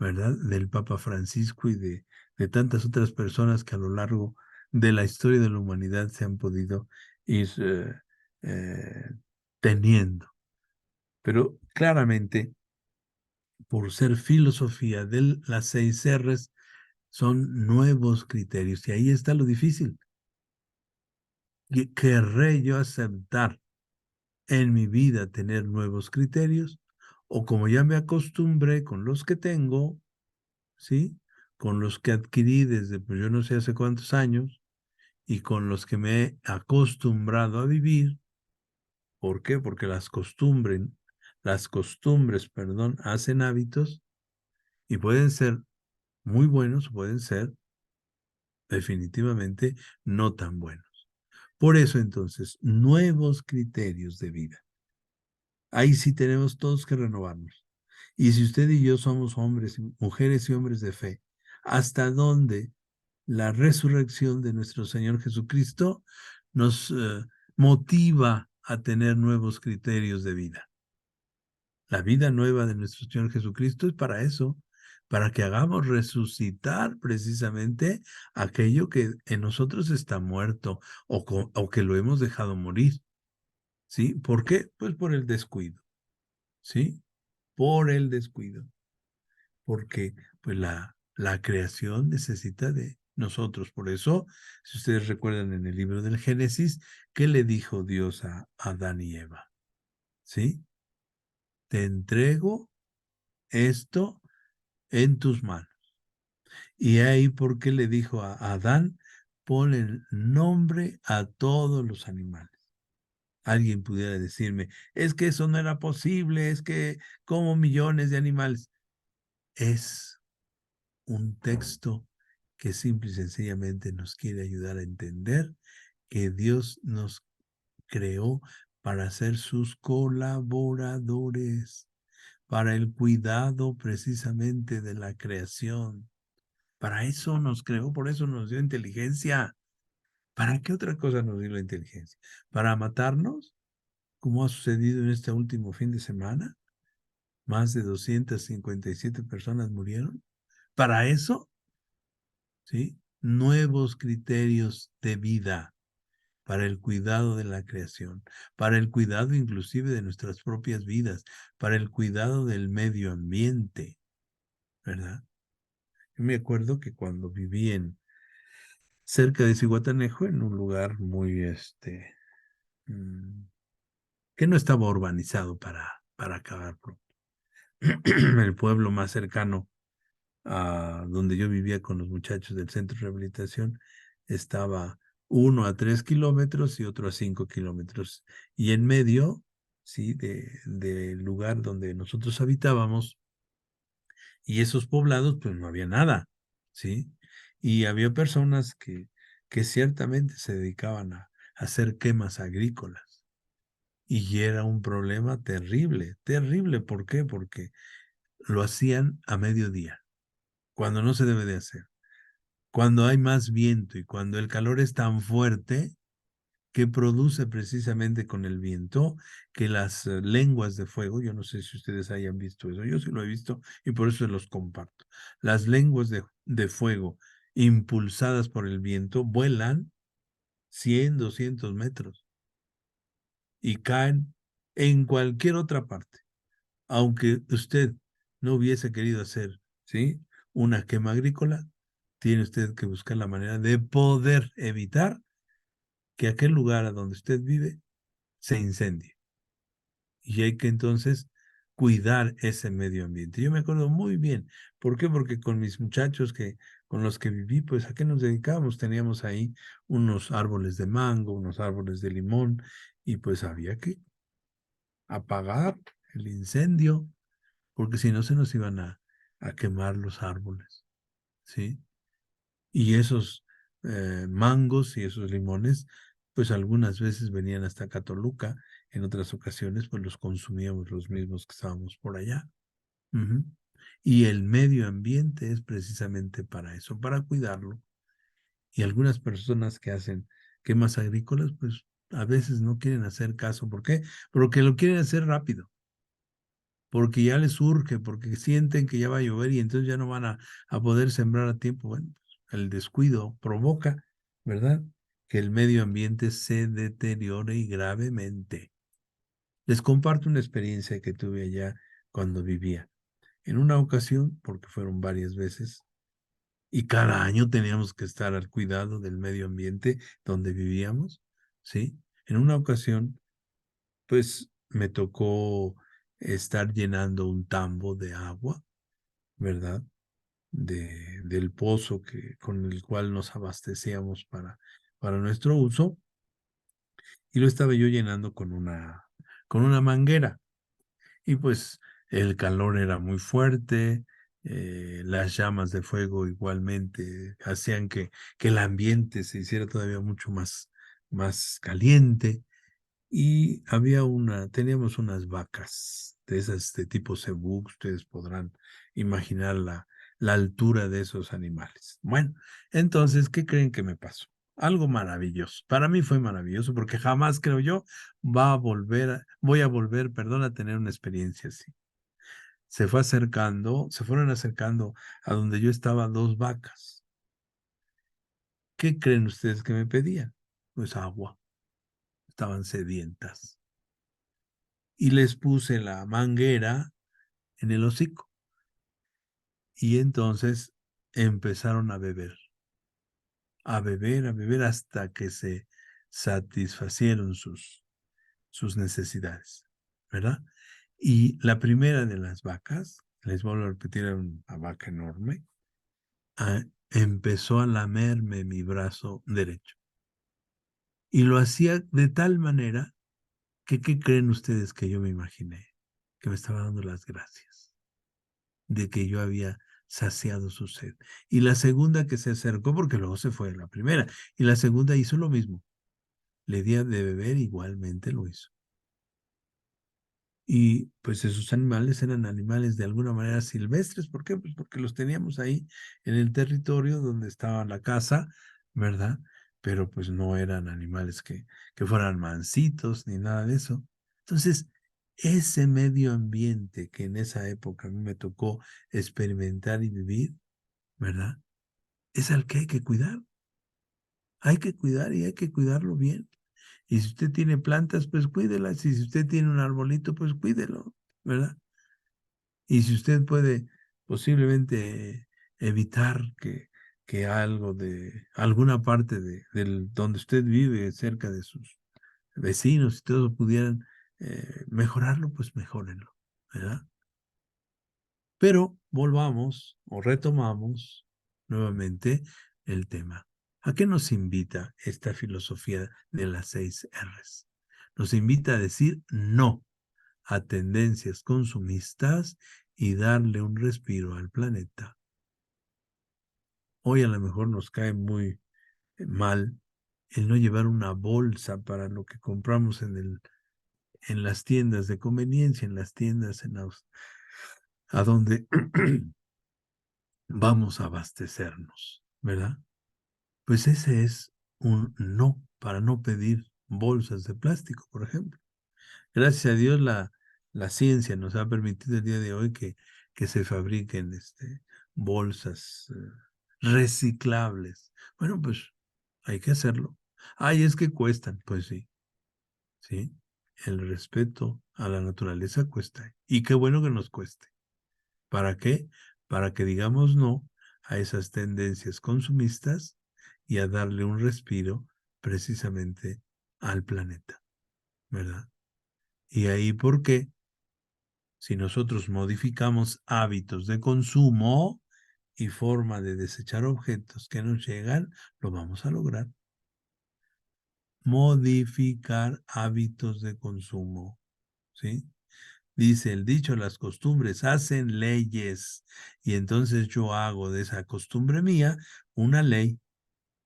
¿verdad? Del Papa Francisco y de tantas otras personas que a lo largo de la historia de la humanidad se han podido ir eh, teniendo. Pero claramente, por ser filosofía de las 6 Rs, son nuevos criterios. Y ahí está lo difícil. ¿Querré yo aceptar en mi vida tener nuevos criterios? O como ya me acostumbré con los que tengo, ¿sí? Con los que adquirí desde, pues yo no sé hace cuántos años, y con los que me he acostumbrado a vivir. ¿Por qué? Porque las costumbres, perdón, hacen hábitos y pueden ser muy buenos, pueden ser definitivamente no tan buenos. Por eso entonces, nuevos criterios de vida. Ahí sí tenemos todos que renovarnos. Y si usted y yo somos hombres, mujeres y hombres de fe, ¿hasta dónde la resurrección de nuestro Señor Jesucristo nos motiva a tener nuevos criterios de vida? La vida nueva de nuestro Señor Jesucristo es para eso, para que hagamos resucitar precisamente aquello que en nosotros está muerto o que lo hemos dejado morir. ¿Sí? ¿Por qué? Pues por el descuido. ¿Sí? Por el descuido. Porque pues la creación necesita de nosotros. Por eso, si ustedes recuerdan en el libro del Génesis, ¿qué le dijo Dios a Adán y Eva? ¿Sí? Te entrego esto en tus manos. Y ahí porque le dijo a Adán, pon el nombre a todos los animales. Alguien pudiera decirme, es que eso no era posible, es que como millones de animales. Es un texto que simple y sencillamente nos quiere ayudar a entender que Dios nos creó para ser sus colaboradores, para el cuidado precisamente de la creación. Para eso nos creó, por eso nos dio inteligencia. ¿Para qué otra cosa nos dio la inteligencia? ¿Para matarnos? Como ha sucedido en este último fin de semana. Más de 257 personas murieron. ¿Para eso? ¿Sí? Nuevos criterios de vida para el cuidado de la creación, para el cuidado inclusive de nuestras propias vidas, para el cuidado del medio ambiente, ¿verdad? Yo me acuerdo que cuando viví cerca de Zihuatanejo, en un lugar muy, mm, que no estaba urbanizado para acabar pronto. El pueblo más cercano a donde yo vivía con los muchachos del centro de rehabilitación estaba uno a 3 kilómetros y otro a 5 kilómetros. Y en medio, sí, del lugar donde nosotros habitábamos y esos poblados, pues no había nada, ¿sí? Y había personas que ciertamente se dedicaban a hacer quemas agrícolas. Y era un problema terrible, terrible. ¿Por qué? Porque lo hacían a mediodía, cuando no se debe de hacer. Cuando hay más viento y cuando el calor es tan fuerte que produce precisamente con el viento que las lenguas de fuego, yo no sé si ustedes hayan visto eso, yo sí lo he visto y por eso los comparto. Las lenguas de fuego impulsadas por el viento vuelan 100, 200 metros y caen en cualquier otra parte, aunque usted no hubiese querido hacer, ¿sí? Una quema agrícola, tiene usted que buscar la manera de poder evitar que aquel lugar a donde usted vive se incendie. Y hay que entonces cuidar ese medio ambiente. Yo me acuerdo muy bien. ¿Por qué? Porque con mis muchachos con los que viví, pues a qué nos dedicábamos. Teníamos ahí unos árboles de mango, unos árboles de limón, y pues había que apagar el incendio, porque si no se nos iban a quemar los árboles, ¿sí? Y esos mangos y esos limones, pues algunas veces venían hasta Catoluca, en otras ocasiones pues los consumíamos los mismos que estábamos por allá. Ujú. Y el medio ambiente es precisamente para eso, para cuidarlo. Y algunas personas que hacen quemas agrícolas, pues a veces no quieren hacer caso. ¿Por qué? Porque lo quieren hacer rápido. porque ya les urge, porque sienten que ya va a llover y entonces ya no van a poder sembrar a tiempo. Bueno, pues, el descuido provoca, ¿verdad?, que el medio ambiente se deteriore y gravemente. Les comparto una experiencia que tuve allá cuando vivía. En una ocasión, porque fueron varias veces, y cada año teníamos que estar al cuidado del medio ambiente donde vivíamos, ¿sí? En una ocasión, pues me tocó estar llenando un tambo de agua, ¿verdad? Del pozo con el cual nos abastecíamos para nuestro uso, y lo estaba yo llenando con una manguera. Y pues el calor era muy fuerte, las llamas de fuego igualmente hacían que el ambiente se hiciera todavía mucho más caliente. Y teníamos unas vacas de esas de tipo cebú, ustedes podrán imaginar la altura de esos animales. Bueno, entonces, ¿qué creen que me pasó? Algo maravilloso. Para mí fue maravilloso porque jamás, creo yo, voy a volver, perdón, a tener una experiencia así. Se fueron acercando a donde yo estaba dos vacas. ¿Qué creen ustedes que me pedían? Pues agua. Estaban sedientas. Y les puse la manguera en el hocico. Y entonces empezaron a beber hasta que se satisfacieron sus necesidades, ¿verdad? Y la primera de las vacas, les vuelvo a repetir, era una vaca enorme, empezó a lamerme mi brazo derecho. Y lo hacía de tal manera que, ¿qué creen ustedes que yo me imaginé? Que me estaba dando las gracias de que yo había saciado su sed. Y la segunda que se acercó, porque luego se fue la primera, y la segunda hizo lo mismo. Le di de beber, igualmente lo hizo. Y pues esos animales eran animales de alguna manera silvestres. ¿Por qué? Pues porque los teníamos ahí en el territorio donde estaba la casa, ¿verdad? Pero pues no eran animales que fueran mansitos ni nada de eso. Entonces, ese medio ambiente que en esa época a mí me tocó experimentar y vivir, ¿verdad? Es al que hay que cuidar. Hay que cuidar y hay que cuidarlo bien. Y si usted tiene plantas, pues cuídelas. Y si usted tiene un arbolito, pues cuídelo, ¿verdad? Y si usted puede posiblemente evitar que algo de alguna parte donde usted vive, cerca de sus vecinos y todos pudieran mejorarlo, pues mejórenlo, ¿verdad? Pero volvamos o retomamos nuevamente el tema. ¿A qué nos invita esta filosofía de las 6 Rs? Nos invita a decir no a tendencias consumistas y darle un respiro al planeta. Hoy a lo mejor nos cae muy mal el no llevar una bolsa para lo que compramos en las tiendas de conveniencia, en las tiendas a donde vamos a abastecernos, ¿verdad? Pues ese es un no para no pedir bolsas de plástico, por ejemplo. Gracias a Dios la ciencia nos ha permitido el día de hoy que se fabriquen bolsas reciclables. Bueno, pues hay que hacerlo. Ay, es que cuestan. Pues sí, sí. El respeto a la naturaleza cuesta. Y qué bueno que nos cueste. ¿Para qué? Para que digamos no a esas tendencias consumistas y a darle un respiro precisamente al planeta, ¿verdad? Y ahí, ¿por qué? Si nosotros modificamos hábitos de consumo y forma de desechar objetos que nos llegan, lo vamos a lograr. Modificar hábitos de consumo, ¿sí? Dice el dicho, las costumbres hacen leyes. Y entonces yo hago de esa costumbre mía una ley.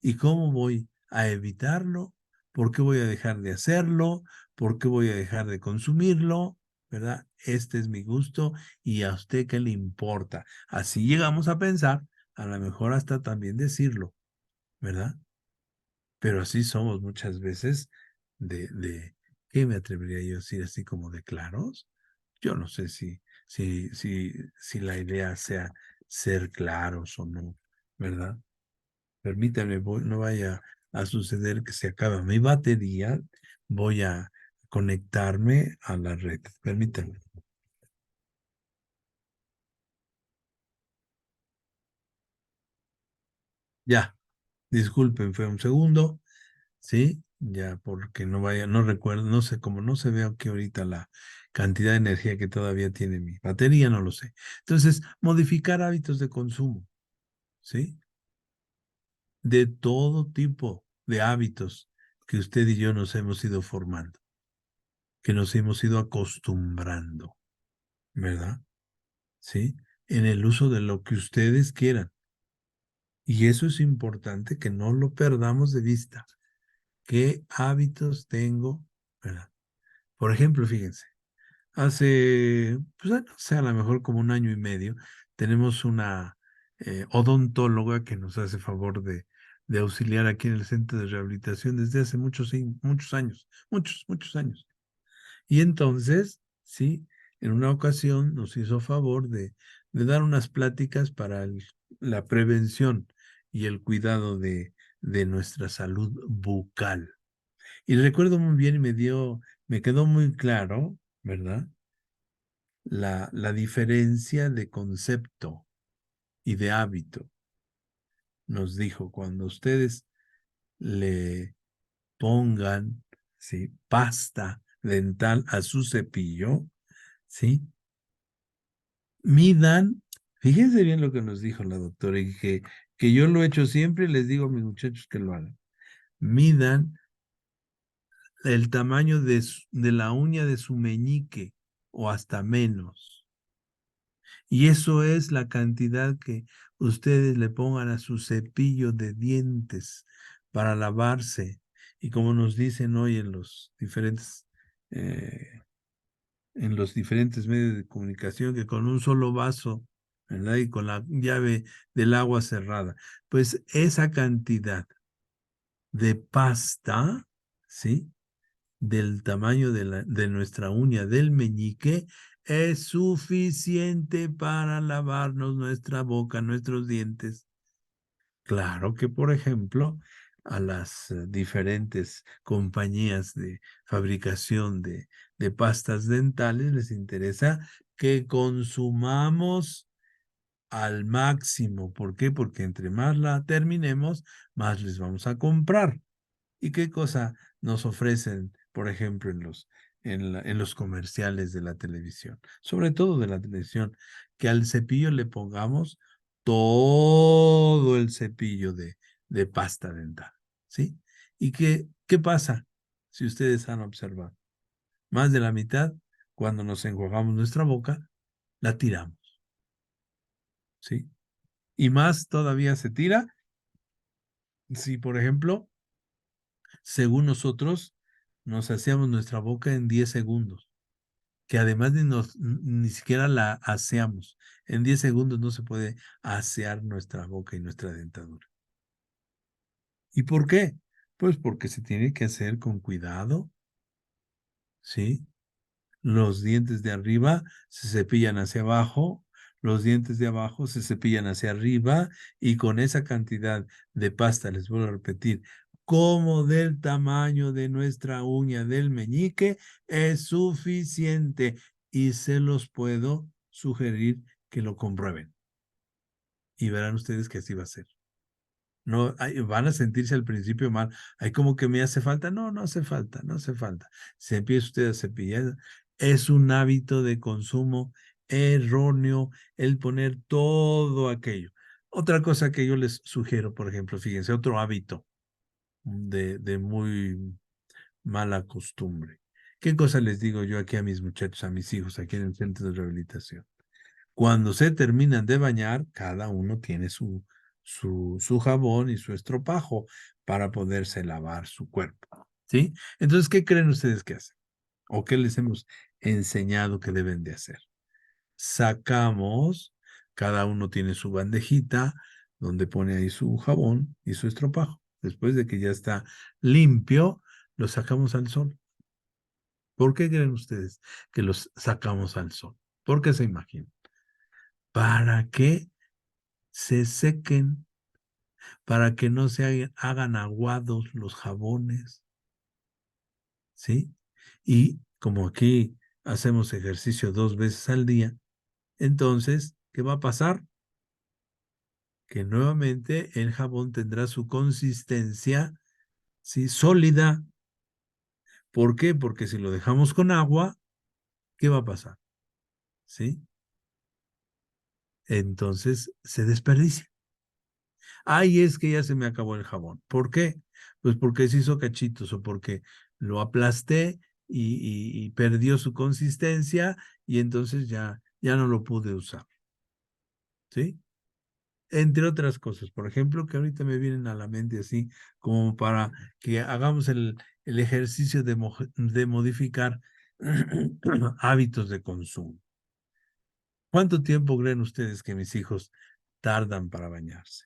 ¿Y cómo voy a evitarlo? ¿Por qué voy a dejar de hacerlo? ¿Por qué voy a dejar de consumirlo? ¿Verdad? Este es mi gusto y a usted qué le importa. Así llegamos a pensar, a lo mejor hasta también decirlo, ¿verdad? Pero así somos muchas veces ¿qué me atrevería yo a decir así como de claros? Yo no sé si si la idea sea ser claros o no, ¿verdad? Permítame, no vaya a suceder que se acaba mi batería, voy a conectarme a la red. Permítame. Ya, disculpen, fue un segundo, ¿sí? Ya, porque no vaya, no recuerdo, no sé, cómo no se ve aquí ahorita la cantidad de energía que todavía tiene mi batería, no lo sé. Entonces, modificar hábitos de consumo, ¿sí? De todo tipo de hábitos que usted y yo nos hemos ido formando, que nos hemos ido acostumbrando, ¿verdad? ¿Sí? En el uso de lo que ustedes quieran. Y eso es importante que no lo perdamos de vista. ¿Qué hábitos tengo? ¿Verdad? Por ejemplo, fíjense, hace, pues no sé, a lo mejor como un año y medio, tenemos una odontóloga que nos hace favor de auxiliar aquí en el centro de rehabilitación desde hace muchos años, muchos años. Y entonces, sí, en una ocasión nos hizo favor de dar unas pláticas para la prevención y el cuidado de nuestra salud bucal. Y recuerdo muy bien y me quedó muy claro, ¿verdad? La diferencia de concepto y de hábito. Nos dijo, cuando ustedes le pongan, ¿sí? Pasta dental a su cepillo, ¿sí? Midan, fíjense bien lo que nos dijo la doctora y que yo lo he hecho siempre y les digo a mis muchachos que lo hagan. Midan el tamaño de la uña de su meñique o hasta menos. Y eso es la cantidad que ustedes le pongan a su cepillo de dientes para lavarse. Y como nos dicen hoy eh, en los diferentes medios de comunicación, que con un solo vaso, ¿verdad? Y con la llave del agua cerrada, pues esa cantidad de pasta, ¿sí? Del tamaño de nuestra uña del meñique es suficiente para lavarnos nuestra boca, nuestros dientes. Claro que, por ejemplo, a las diferentes compañías de fabricación de pastas dentales les interesa que consumamos al máximo. ¿Por qué? Porque entre más la terminemos, más les vamos a comprar. ¿Y qué cosa nos ofrecen, por ejemplo, en los comerciales de la televisión? Sobre todo de la televisión, que al cepillo le pongamos todo el cepillo de pasta dental, ¿sí? ¿Y qué pasa si ustedes han observado? Más de la mitad, cuando nos enjuagamos nuestra boca, la tiramos, ¿sí? Y más todavía se tira si, por ejemplo, según nosotros, nos hacíamos nuestra boca en 10 segundos, que además ni siquiera la aseamos. En 10 segundos no se puede asear nuestra boca y nuestra dentadura. ¿Y por qué? Pues porque se tiene que hacer con cuidado, ¿sí? Los dientes de arriba se cepillan hacia abajo, los dientes de abajo se cepillan hacia arriba y con esa cantidad de pasta, les vuelvo a repetir, como del tamaño de nuestra uña del meñique, es suficiente y se los puedo sugerir que lo comprueben. Y verán ustedes que así va a ser. No, van a sentirse al principio mal. Hay como que me hace falta. No, no hace falta, no hace falta. Se empieza usted a cepillar. Es un hábito de consumo erróneo el poner todo aquello. Otra cosa que yo les sugiero, por ejemplo, fíjense, otro hábito de muy mala costumbre. ¿Qué cosa les digo yo aquí a mis muchachos, a mis hijos, aquí en el centro de rehabilitación? Cuando se terminan de bañar, cada uno tiene su jabón y su estropajo para poderse lavar su cuerpo, ¿sí? Entonces, ¿qué creen ustedes que hacen? ¿O qué les hemos enseñado que deben de hacer? Sacamos, cada uno tiene su bandejita donde pone ahí su jabón y su estropajo. Después de que ya está limpio, lo sacamos al sol. ¿Por qué creen ustedes que los sacamos al sol? ¿Por qué se imaginan? Para que se sequen, para que no se hagan aguados los jabones, ¿sí? Y como aquí hacemos ejercicio 2 veces al día, entonces, ¿qué va a pasar? Que nuevamente el jabón tendrá su consistencia, ¿sí? Sólida. ¿Por qué? Porque si lo dejamos con agua, ¿qué va a pasar? ¿Sí? Entonces se desperdicia. Ay, es que ya se me acabó el jabón. ¿Por qué? Pues porque se hizo cachitos o porque lo aplasté y perdió su consistencia y entonces ya no lo pude usar. ¿Sí? Entre otras cosas, por ejemplo, que ahorita me vienen a la mente así, como para que hagamos el ejercicio de modificar hábitos de consumo. ¿Cuánto tiempo creen ustedes que mis hijos tardan para bañarse?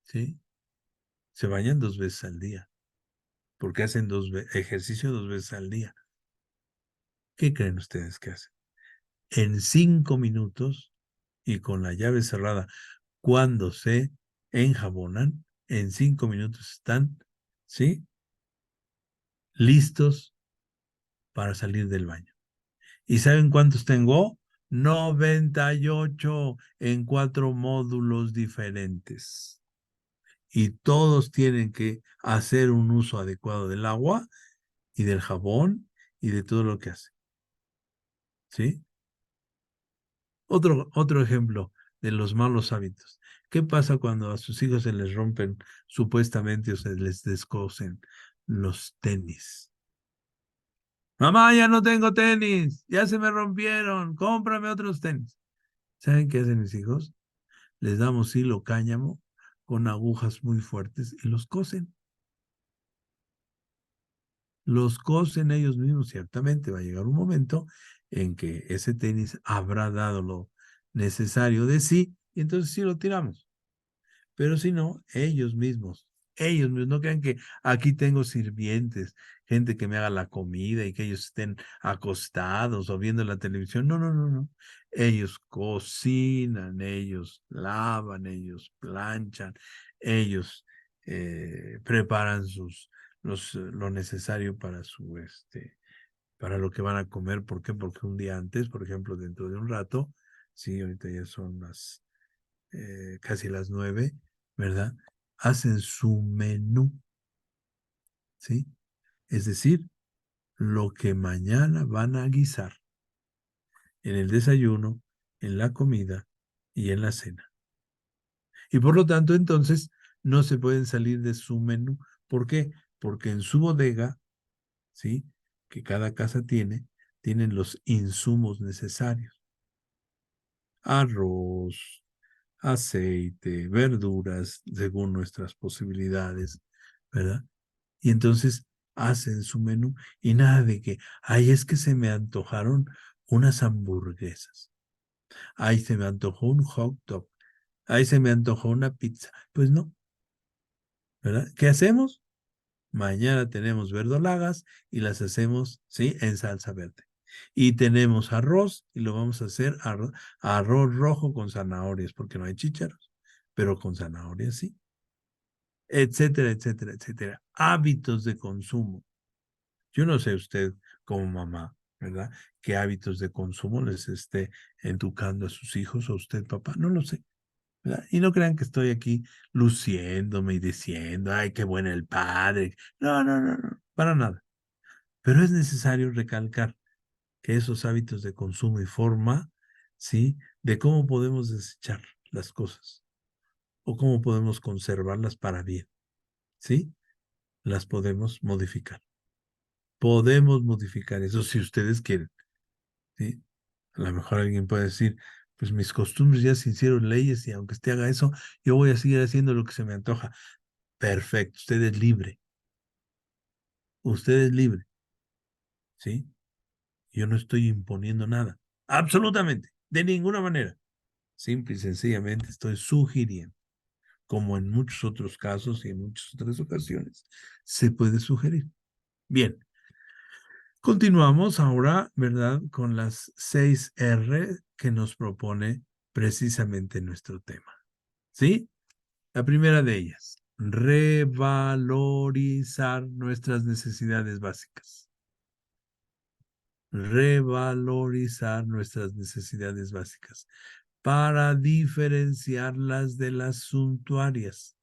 ¿Sí? Se bañan 2 veces al día, porque hacen ejercicio 2 veces al día. ¿Qué creen ustedes que hacen? En 5 minutos y con la llave cerrada, cuando se enjabonan, en 5 minutos están, ¿sí? Listos para salir del baño. ¿Y saben cuántos tengo? 98 en 4 módulos diferentes. Y todos tienen que hacer un uso adecuado del agua y del jabón y de todo lo que hacen. ¿Sí? Otro ejemplo de los malos hábitos. ¿Qué pasa cuando a sus hijos se les rompen supuestamente o se les descosen los tenis? Mamá, ya no tengo tenis, ya se me rompieron, cómprame otros tenis. ¿Saben qué hacen mis hijos? Les damos hilo cáñamo con agujas muy fuertes y los cosen. Los cosen ellos mismos. Ciertamente va a llegar un momento en que ese tenis habrá dado lo necesario de sí y entonces sí lo tiramos. Pero si no, ellos mismos, no crean que aquí tengo sirvientes, gente que me haga la comida y que ellos estén acostados o viendo la televisión. No, no, no, no. Ellos cocinan, ellos lavan, ellos planchan, ellos preparan lo necesario para para lo que van a comer. ¿Por qué? Porque un día antes, por ejemplo, dentro de un rato, sí, ahorita ya son casi las 9, ¿verdad? Hacen su menú, ¿sí? Es decir, lo que mañana van a guisar en el desayuno, en la comida y en la cena. Y por lo tanto, entonces, no se pueden salir de su menú. ¿Por qué? Porque en su bodega, ¿sí? Que cada casa tienen los insumos necesarios. Arroz, aceite, verduras, según nuestras posibilidades, ¿verdad? Y entonces hacen su menú y nada de que, ay, es que se me antojaron unas hamburguesas, ay, se me antojó un hot dog, ay, se me antojó una pizza. Pues no, ¿verdad? ¿Qué hacemos? Mañana tenemos verdolagas y las hacemos, ¿sí? En salsa verde. Y tenemos arroz y lo vamos a hacer arroz rojo con zanahorias, porque no hay chícharos, pero con zanahorias sí, etcétera, etcétera, etcétera. Hábitos de consumo. Yo no sé usted como mamá, ¿verdad? ¿Qué hábitos de consumo les esté educando a sus hijos o usted, papá? No lo sé, ¿verdad? Y no crean que estoy aquí luciéndome y diciendo, ay, qué bueno el padre. No, no, no, no, para nada. Pero es necesario recalcar que esos hábitos de consumo y forma, ¿sí? De cómo podemos desechar las cosas o cómo podemos conservarlas para bien, ¿sí? Las podemos modificar. Podemos modificar eso si ustedes quieren, ¿sí? A lo mejor alguien puede decir, pues mis costumbres ya se hicieron leyes y aunque usted haga eso, yo voy a seguir haciendo lo que se me antoja. Perfecto, usted es libre, ¿sí? Yo no estoy imponiendo nada, absolutamente, de ninguna manera. Simple y sencillamente estoy sugiriendo, como en muchos otros casos y en muchas otras ocasiones, se puede sugerir. Bien, Continuamos ahora, ¿verdad? Con las 6 R que nos propone precisamente nuestro tema. ¿Sí? La primera de ellas, revalorizar nuestras necesidades básicas. Revalorizar nuestras necesidades básicas para diferenciarlas de las suntuarias,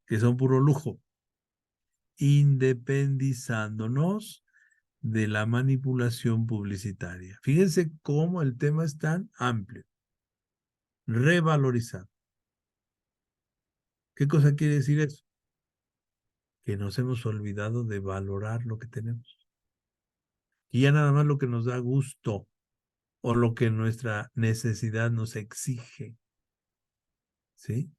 que son puro lujo, independizándonos de la manipulación publicitaria. Fíjense cómo el tema es tan amplio. Revalorizar. ¿Qué cosa quiere decir eso? Que nos hemos olvidado de valorar lo que tenemos. Y ya nada más lo que nos da gusto o lo que nuestra necesidad nos exige. ¿Sí?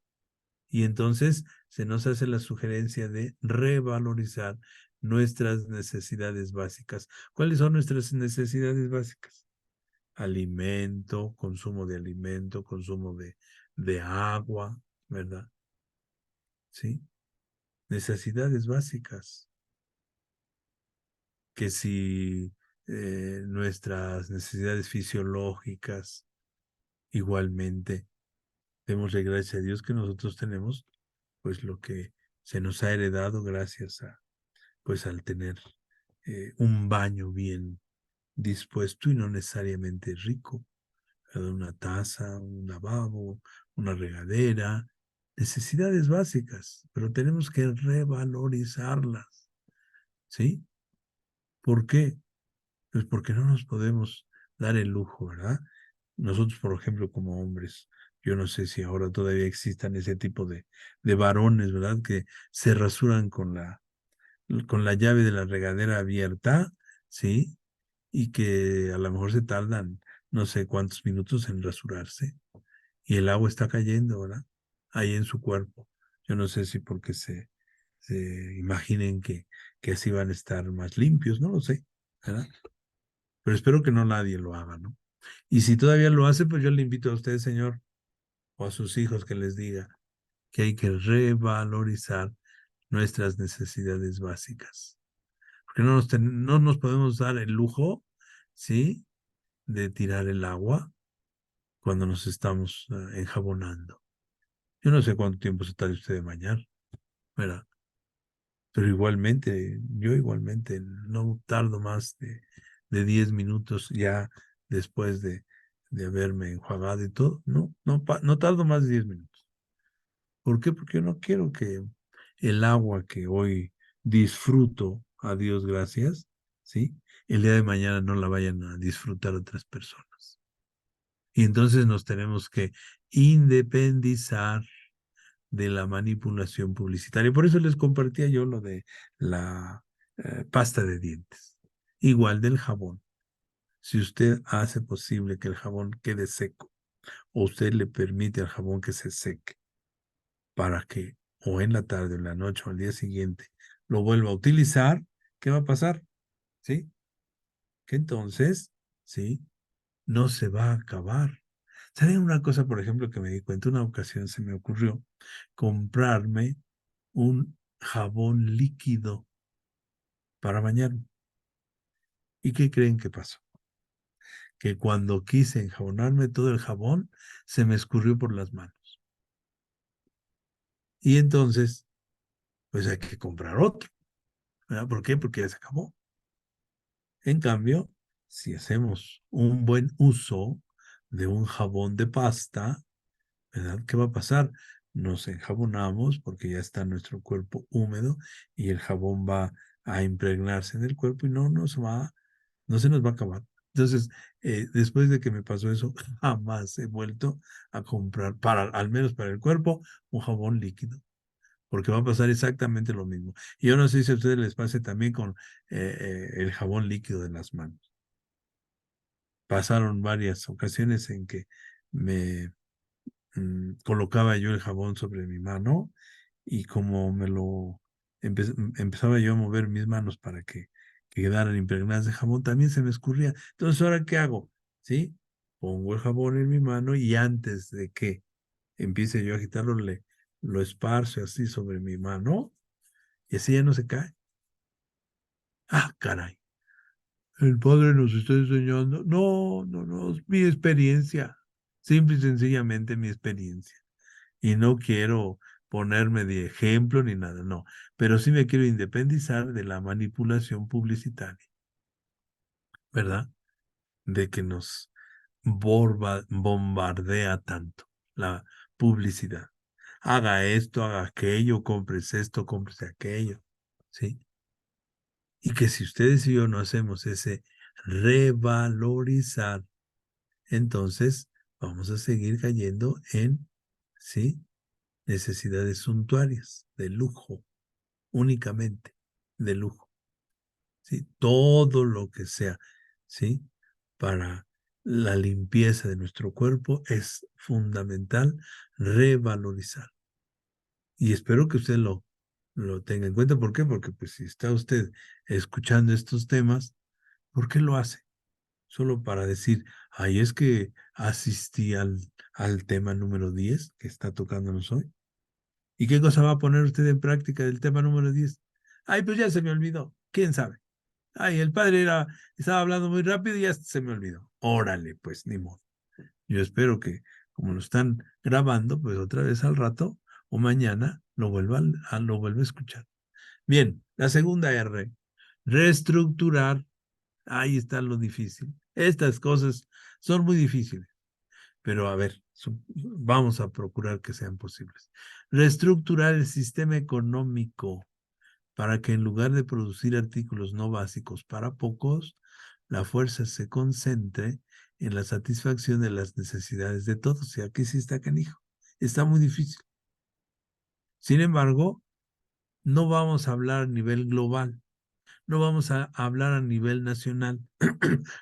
Y entonces se nos hace la sugerencia de revalorizar nuestras necesidades básicas. ¿Cuáles son nuestras necesidades básicas? Alimento, consumo de agua, ¿verdad? ¿Sí? Necesidades básicas. Que si nuestras necesidades fisiológicas igualmente, démosle gracias a Dios que nosotros tenemos, pues lo que se nos ha heredado gracias a, pues al tener un baño bien dispuesto y no necesariamente rico, una taza, un lavabo, una regadera, necesidades básicas, pero tenemos que revalorizarlas, ¿sí? ¿Por qué? Pues porque no nos podemos dar el lujo, ¿verdad? Nosotros, por ejemplo, como hombres, yo no sé si ahora todavía existan ese tipo de varones, ¿verdad? Que se rasuran con la llave de la regadera abierta, ¿sí? Y que a lo mejor se tardan no sé cuántos minutos en rasurarse y el agua está cayendo, ¿verdad? Ahí en su cuerpo. Yo no sé si porque se imaginen que así van a estar más limpios, no lo sé, ¿verdad? Pero espero que no nadie lo haga, ¿no? Y si todavía lo hace, pues yo le invito a usted, señor, o a sus hijos que les diga que hay que revalorizar nuestras necesidades básicas. Porque no nos podemos dar el lujo, ¿sí? De tirar el agua cuando nos estamos enjabonando. Yo no sé cuánto tiempo se tarde usted de bañar, ¿verdad? Pero igualmente, yo igualmente no tardo más de 10 minutos ya después de haberme enjuagado y todo. No tardo más de 10 minutos. ¿Por qué? Porque yo no quiero que el agua que hoy disfruto, a Dios gracias, ¿sí? El día de mañana no la vayan a disfrutar otras personas. Y entonces nos tenemos que independizar de la manipulación publicitaria. Por eso les compartía yo lo de la pasta de dientes. Igual del jabón. Si usted hace posible que el jabón quede seco o usted le permite al jabón que se seque para que o en la tarde o en la noche o al día siguiente lo vuelva a utilizar, ¿qué va a pasar? ¿Sí? Que entonces, ¿sí? No se va a acabar. ¿Saben una cosa, por ejemplo, que me di cuenta? Una ocasión se me ocurrió comprarme un jabón líquido para bañarme. ¿Y qué creen que pasó? Que cuando quise enjabonarme todo el jabón se me escurrió por las manos. Y entonces, pues hay que comprar otro. ¿Verdad? ¿Por qué? Porque ya se acabó. En cambio, si hacemos un buen uso de un jabón de pasta, ¿verdad? ¿Qué va a pasar? Nos enjabonamos porque ya está nuestro cuerpo húmedo y el jabón va a impregnarse en el cuerpo y no se nos va a acabar. Entonces, después de que me pasó eso, jamás he vuelto a comprar, al menos para el cuerpo, un jabón líquido, porque va a pasar exactamente lo mismo. Y yo no sé si a ustedes les pase también con el jabón líquido de las manos. Pasaron varias ocasiones en que me colocaba yo el jabón sobre mi mano y como empezaba yo a mover mis manos para que quedaran impregnadas de jabón, también se me escurría. Entonces, ¿ahora qué hago? ¿Sí? Pongo el jabón en mi mano y antes de que empiece yo a agitarlo, lo esparzo así sobre mi mano y así ya no se cae. Ah, caray. el padre nos está enseñando. No, no, no, es mi experiencia. Simple y sencillamente mi experiencia. Y no quiero ponerme de ejemplo ni nada, no. Pero sí me quiero independizar de la manipulación publicitaria, ¿verdad? De que nos bombardea tanto la publicidad. Haga esto, haga aquello, compres esto, compres aquello, ¿sí? Y que si ustedes y yo no hacemos ese revalorizar, entonces vamos a seguir cayendo en, ¿sí? Necesidades suntuarias, de lujo, únicamente, de lujo, ¿sí? Todo lo que sea, ¿sí? Para la limpieza de nuestro cuerpo es fundamental revalorizar. Y espero que usted lo tenga en cuenta. ¿Por qué? Porque pues si está usted escuchando estos temas, ¿por qué lo hace? Solo para decir, ay, es que asistí al tema número 10 que está tocándonos hoy. ¿Y qué cosa va a poner usted en práctica del tema número 10? Ay, pues ya se me olvidó. ¿Quién sabe? Ay, el padre estaba hablando muy rápido y ya se me olvidó. Órale, pues ni modo. Yo espero que, como lo están grabando, pues otra vez al rato o mañana lo vuelva a escuchar. Bien, la segunda R, reestructurar. Ahí está lo difícil. Estas cosas son muy difíciles, pero a ver, vamos a procurar que sean posibles. Reestructurar el sistema económico para que en lugar de producir artículos no básicos para pocos, la fuerza se concentre en la satisfacción de las necesidades de todos. Y aquí sí está canijo. Está muy difícil. Sin embargo, no vamos a hablar a nivel global, no vamos a hablar a nivel nacional,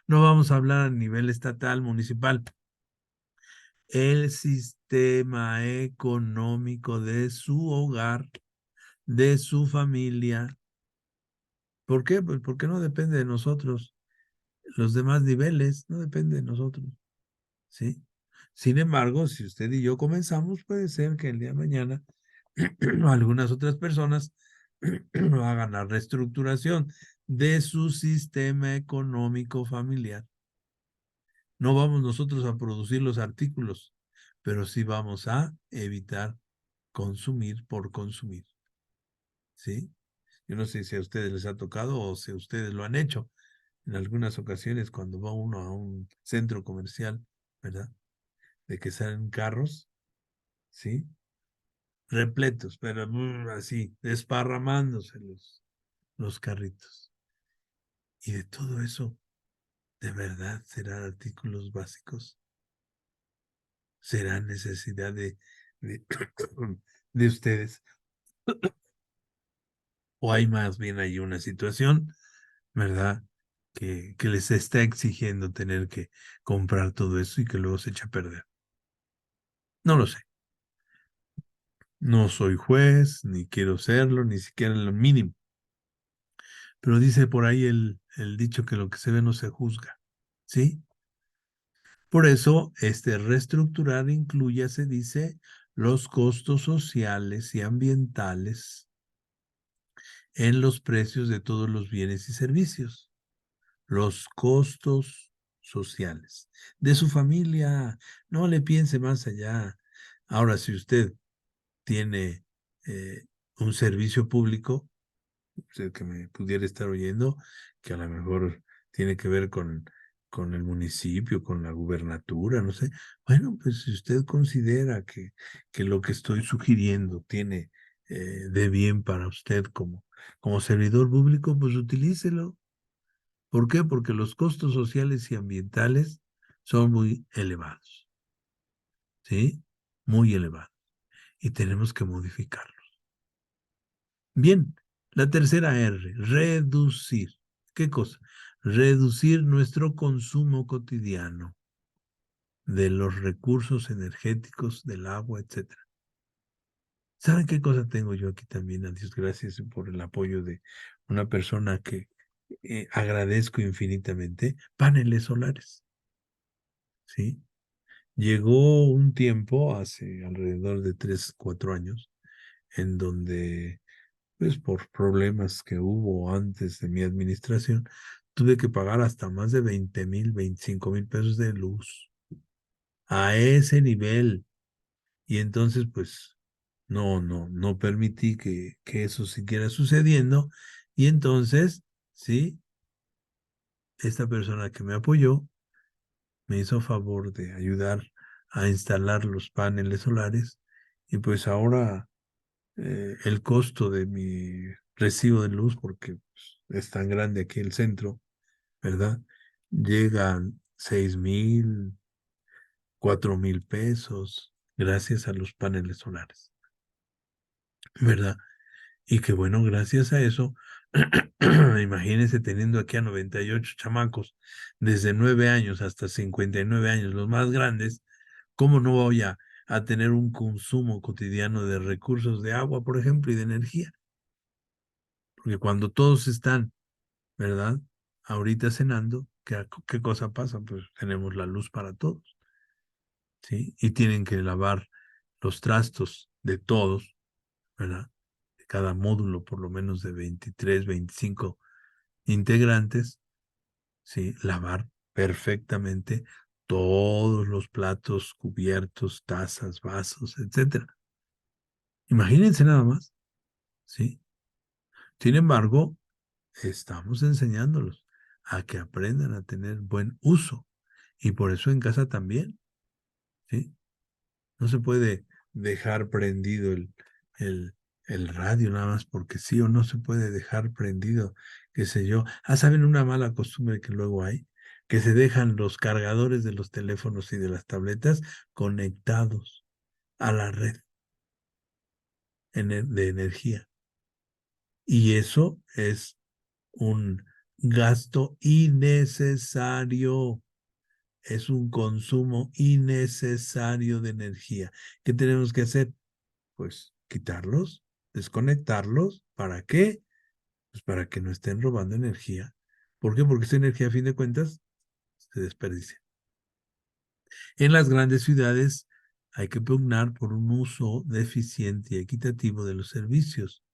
no vamos a hablar a nivel estatal, municipal. El sistema económico de su hogar, de su familia. ¿Por qué? Pues porque no depende de nosotros. Los demás niveles no dependen de nosotros, ¿sí? Sin embargo, si usted y yo comenzamos, puede ser que el día de mañana algunas otras personas hagan la reestructuración de su sistema económico familiar. No vamos nosotros a producir los artículos, pero sí vamos a evitar consumir por consumir, ¿sí? Yo no sé si a ustedes les ha tocado o si ustedes lo han hecho en algunas ocasiones cuando va uno a un centro comercial, ¿verdad? De que salen carros, ¿sí? Repletos, pero así, desparramándose los carritos. Y de todo eso, ¿de verdad serán artículos básicos? ¿Será necesidad de, de ustedes? ¿O hay más bien ahí una situación, ¿verdad? Que les está exigiendo tener que comprar todo eso y que luego se echa a perder. No lo sé. No soy juez, ni quiero serlo, ni siquiera en lo mínimo. Pero dice por ahí el dicho que lo que se ve no se juzga, ¿sí? Por eso, este reestructurar incluye, se dice, los costos sociales y ambientales en los precios de todos los bienes y servicios. Los costos sociales de su familia. No le piense más allá. Ahora, si usted tiene un servicio público, usted que me pudiera estar oyendo, que a lo mejor tiene que ver con el municipio, con la gubernatura, no sé. Bueno, pues si usted considera que lo que estoy sugiriendo tiene de bien para usted como servidor público, pues utilícelo. ¿Por qué? Porque los costos sociales y ambientales son muy elevados, ¿sí? Muy elevados. Y tenemos que modificarlos. Bien, la tercera R, reducir. ¿Qué cosa? Reducir nuestro consumo cotidiano de los recursos energéticos, del agua, etcétera. ¿Saben qué cosa tengo yo aquí también? A Dios gracias por el apoyo de una persona que agradezco infinitamente. Paneles solares, ¿sí? Llegó un tiempo, hace alrededor de 3, 4 años, en donde, pues por problemas que hubo antes de mi administración, tuve que pagar hasta más de 20,000, 25,000 pesos de luz. A ese nivel. Y entonces, pues, no permití que eso siguiera sucediendo. Y entonces, sí, esta persona que me apoyó me hizo favor de ayudar a instalar los paneles solares. Y pues ahora el costo de mi recibo de luz, porque pues, es tan grande aquí el centro, ¿verdad? Llegan 6,000, 4,000 pesos gracias a los paneles solares, ¿verdad? Y que bueno, gracias a eso, imagínense teniendo aquí a 98 chamacos, desde 9 años hasta 59 años, los más grandes, ¿cómo no voy a tener un consumo cotidiano de recursos de agua, por ejemplo, y de energía? Porque cuando todos están, ¿verdad? Ahorita cenando, ¿qué cosa pasa? Pues tenemos la luz para todos, ¿sí? Y tienen que lavar los trastos de todos, ¿verdad? De cada módulo, por lo menos de 23, 25 integrantes, ¿sí? Lavar perfectamente todos los platos, cubiertos, tazas, vasos, etcétera. Imagínense nada más, ¿sí? Sin embargo, estamos enseñándolos a que aprendan a tener buen uso. Y por eso en casa también, ¿sí? No se puede dejar prendido el, el radio nada más porque sí, o no se puede dejar prendido, qué sé yo. Ah, ¿saben una mala costumbre que luego hay? Que se dejan los cargadores de los teléfonos y de las tabletas conectados a la red de energía. Y eso es un gasto innecesario. Es un consumo innecesario de energía. ¿Qué tenemos que hacer? Pues quitarlos, desconectarlos. ¿Para qué? Pues para que no estén robando energía. ¿Por qué? Porque esa energía, a fin de cuentas, se desperdicia. En las grandes ciudades hay que pugnar por un uso deficiente y equitativo de los servicios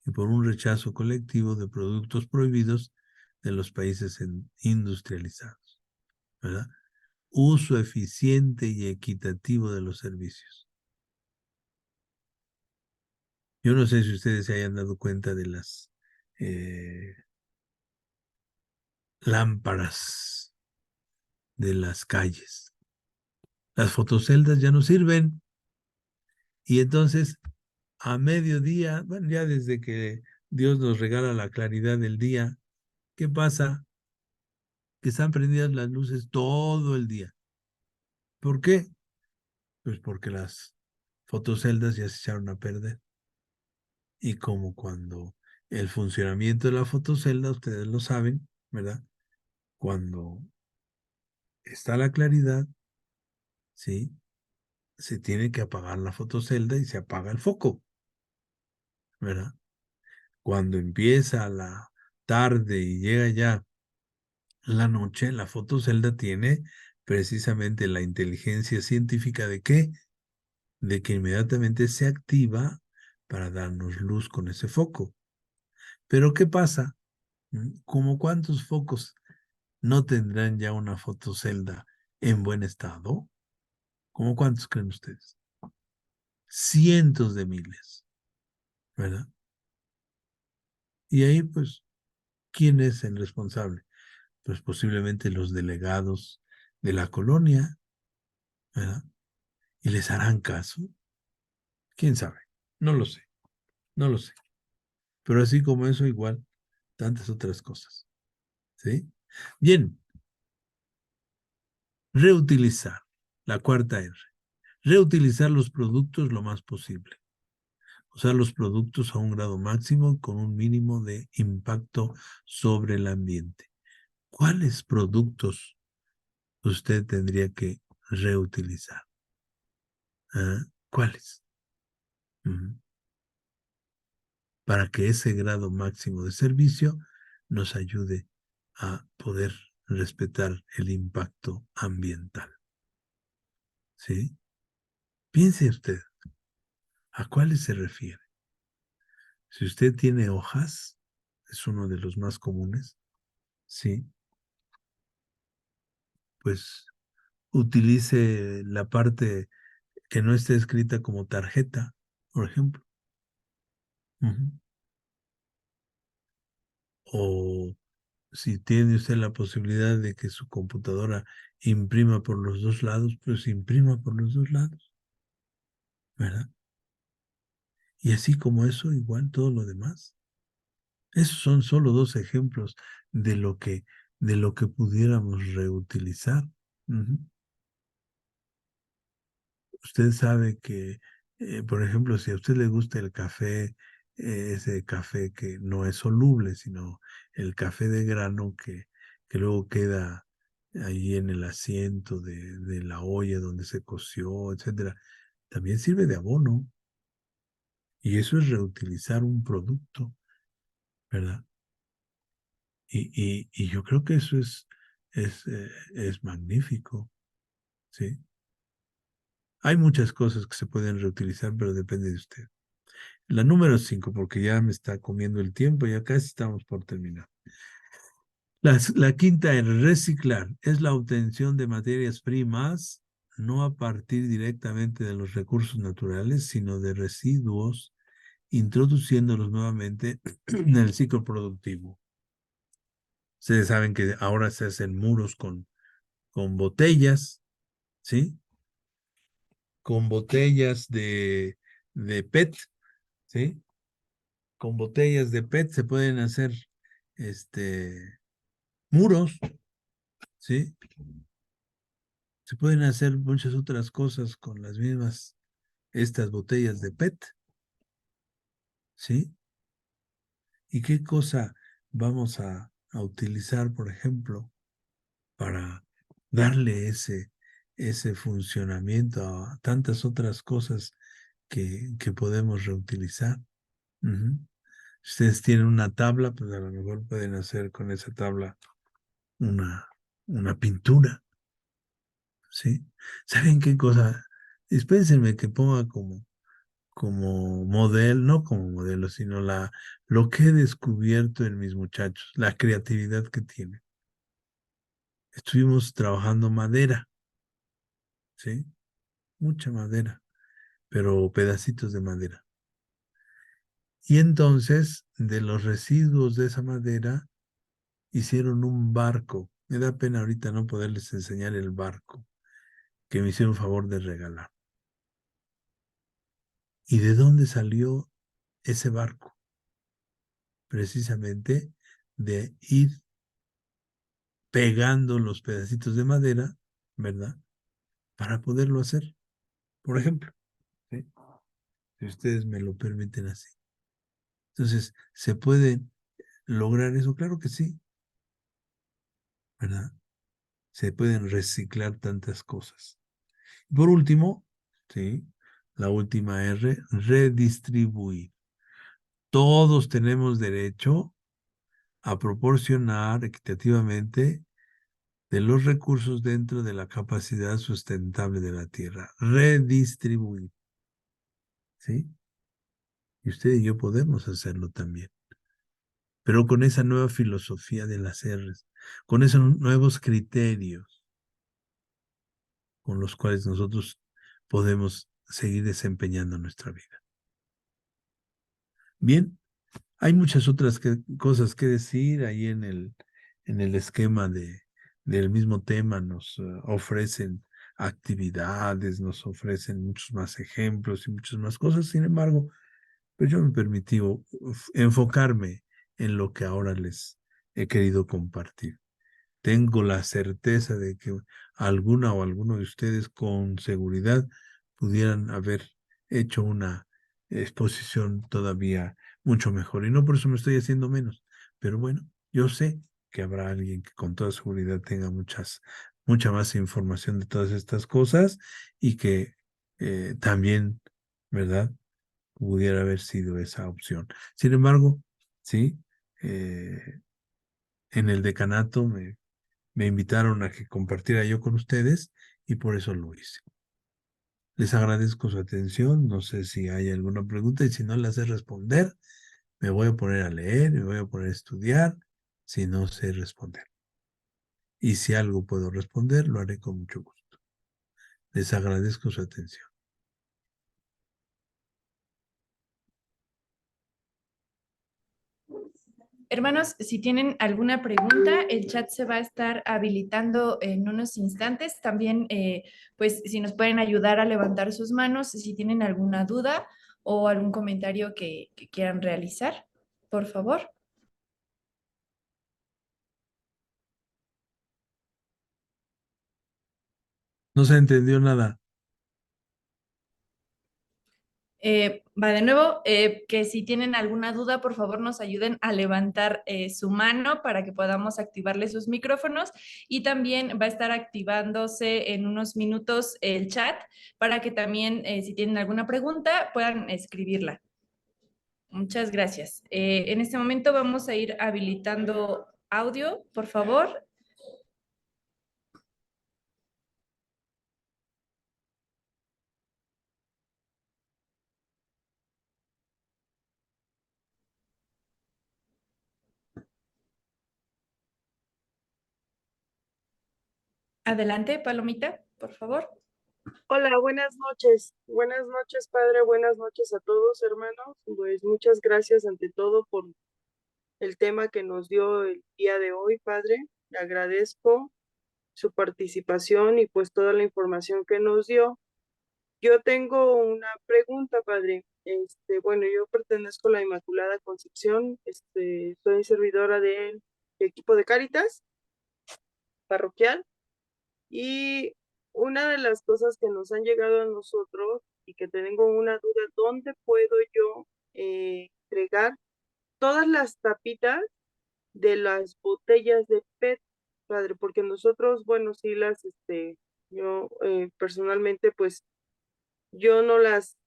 y por un rechazo colectivo de productos prohibidos de los países industrializados, ¿verdad? Uso eficiente y equitativo de los servicios. Yo no sé si ustedes se hayan dado cuenta de las eh, lámparas de las calles. Las fotoceldas ya no sirven y entonces a mediodía, bueno, ya desde que Dios nos regala la claridad del día, ¿qué pasa? Que están prendidas las luces todo el día. ¿Por qué? Pues porque las fotoceldas ya se echaron a perder. Y como cuando el funcionamiento de la fotocelda, ustedes lo saben, ¿verdad? Cuando está la claridad, ¿sí? Se tiene que apagar la fotocelda y se apaga el foco, ¿verdad? Cuando empieza la tarde y llega ya la noche, la fotocelda tiene precisamente la inteligencia científica de qué? De que inmediatamente se activa para darnos luz con ese foco. Pero ¿qué pasa? ¿Cómo cuántos focos no tendrán ya una fotocelda en buen estado? ¿Cómo cuántos creen ustedes? Cientos de miles, ¿verdad? Y ahí, pues, ¿quién es el responsable? Pues posiblemente los delegados de la colonia, ¿verdad? ¿Y les harán caso? ¿Quién sabe? No lo sé, no lo sé. Pero así como eso, igual, tantas otras cosas, ¿sí? Bien, reutilizar, la cuarta R. Reutilizar los productos lo más posible. Usar los productos a un grado máximo con un mínimo de impacto sobre el ambiente. ¿Cuáles productos usted tendría que reutilizar? ¿Ah? ¿Cuáles? Ujú. Para que ese grado máximo de servicio nos ayude a poder respetar el impacto ambiental. ¿Sí? Piense usted, ¿a cuáles se refiere? Si usted tiene hojas, es uno de los más comunes, sí, pues utilice la parte que no esté escrita como tarjeta, por ejemplo. Ujú. O si tiene usted la posibilidad de que su computadora imprima por los dos lados, pues imprima por los dos lados, ¿verdad? Y así como eso, igual todo lo demás. Esos son solo dos ejemplos de de lo que pudiéramos reutilizar. Ujú. Usted sabe que, por ejemplo, si a usted le gusta el café, ese café que no es soluble, sino el café de grano que luego queda ahí en el asiento de la olla donde se coció, etcétera, también sirve de abono. Y eso es reutilizar un producto, ¿verdad? Y yo creo que eso es magnífico, ¿sí? Hay muchas cosas que se pueden reutilizar, pero depende de usted. La número 5, porque ya me está comiendo el tiempo, ya casi estamos por terminar. La quinta es reciclar, es la obtención de materias primas, no a partir directamente de los recursos naturales, sino de residuos, introduciéndolos nuevamente en el ciclo productivo. Ustedes saben que ahora se hacen muros con botellas, ¿sí? Con botellas de PET, ¿sí? Con botellas de PET se pueden hacer muros, ¿sí? Se pueden hacer muchas otras cosas con las mismas, estas botellas de PET, ¿sí? ¿Y qué cosa vamos a utilizar, por ejemplo, para darle ese funcionamiento a tantas otras cosas que podemos reutilizar? Ujú. Ustedes tienen una tabla, pues a lo mejor pueden hacer con esa tabla una, una pintura, ¿sí? ¿Saben qué cosa? Dispénsenme que ponga como modelo, no como modelo, sino lo que he descubierto en mis muchachos, la creatividad que tienen. Estuvimos trabajando madera, ¿sí? Mucha madera, pero pedacitos de madera. Y entonces, de los residuos de esa madera, hicieron un barco. Me da pena ahorita no poderles enseñar el barco que me hicieron favor de regalar. ¿Y de dónde salió ese barco? Precisamente de ir pegando los pedacitos de madera, ¿verdad? Para poderlo hacer, por ejemplo, ¿sí? Si ustedes me lo permiten así. Entonces, ¿se puede lograr eso? Claro que sí, ¿verdad? Se pueden reciclar tantas cosas. Por último, ¿sí? La última R, redistribuir. Todos tenemos derecho a proporcionar equitativamente de los recursos dentro de la capacidad sustentable de la tierra. Redistribuir, ¿sí? Y usted y yo podemos hacerlo también, pero con esa nueva filosofía de las R's, con esos nuevos criterios con los cuales nosotros podemos seguir desempeñando nuestra vida. Bien, hay muchas otras cosas que decir ahí en el esquema del mismo tema. Nos ofrecen actividades, nos ofrecen muchos más ejemplos y muchas más cosas. Sin embargo, pues yo me permití enfocarme en lo que ahora les he querido compartir. Tengo la certeza de que alguna o alguno de ustedes con seguridad pudieran haber hecho una exposición todavía mucho mejor. Y no por eso me estoy haciendo menos, pero bueno, yo sé que habrá alguien que con toda seguridad tenga mucha más información de todas estas cosas y que también, ¿verdad? Pudiera haber sido esa opción. Sin embargo, sí, eh, en el decanato me invitaron a que compartiera yo con ustedes y por eso lo hice. Les agradezco su atención, no sé si hay alguna pregunta y si no la sé responder, me voy a poner a leer, me voy a poner a estudiar, si no sé responder. Y si algo puedo responder, lo haré con mucho gusto. Les agradezco su atención. Hermanos, si tienen alguna pregunta, el chat se va a estar habilitando en unos instantes. También, pues, si nos pueden ayudar a levantar sus manos, si tienen alguna duda o algún comentario que quieran realizar, por favor. No se entendió nada. Va de nuevo, que si tienen alguna duda, por favor nos ayuden a levantar su mano para que podamos activarle sus micrófonos y también va a estar activándose en unos minutos el chat para que también si tienen alguna pregunta puedan escribirla. Muchas gracias. En este momento vamos a ir habilitando audio, por favor. Adelante, Palomita, por favor. Hola, buenas noches. Buenas noches, padre. Buenas noches a todos, hermanos. Pues muchas gracias ante todo por el tema que nos dio el día de hoy, padre. Le agradezco su participación y pues toda la información que nos dio. Yo tengo una pregunta, padre. Bueno, yo pertenezco a la Inmaculada Concepción. Soy servidora del equipo de Cáritas parroquial. Y una de las cosas que nos han llegado a nosotros y que tengo una duda, ¿dónde puedo yo entregar todas las tapitas de las botellas de PET, padre? Porque nosotros, bueno, sí yo personalmente, pues yo no las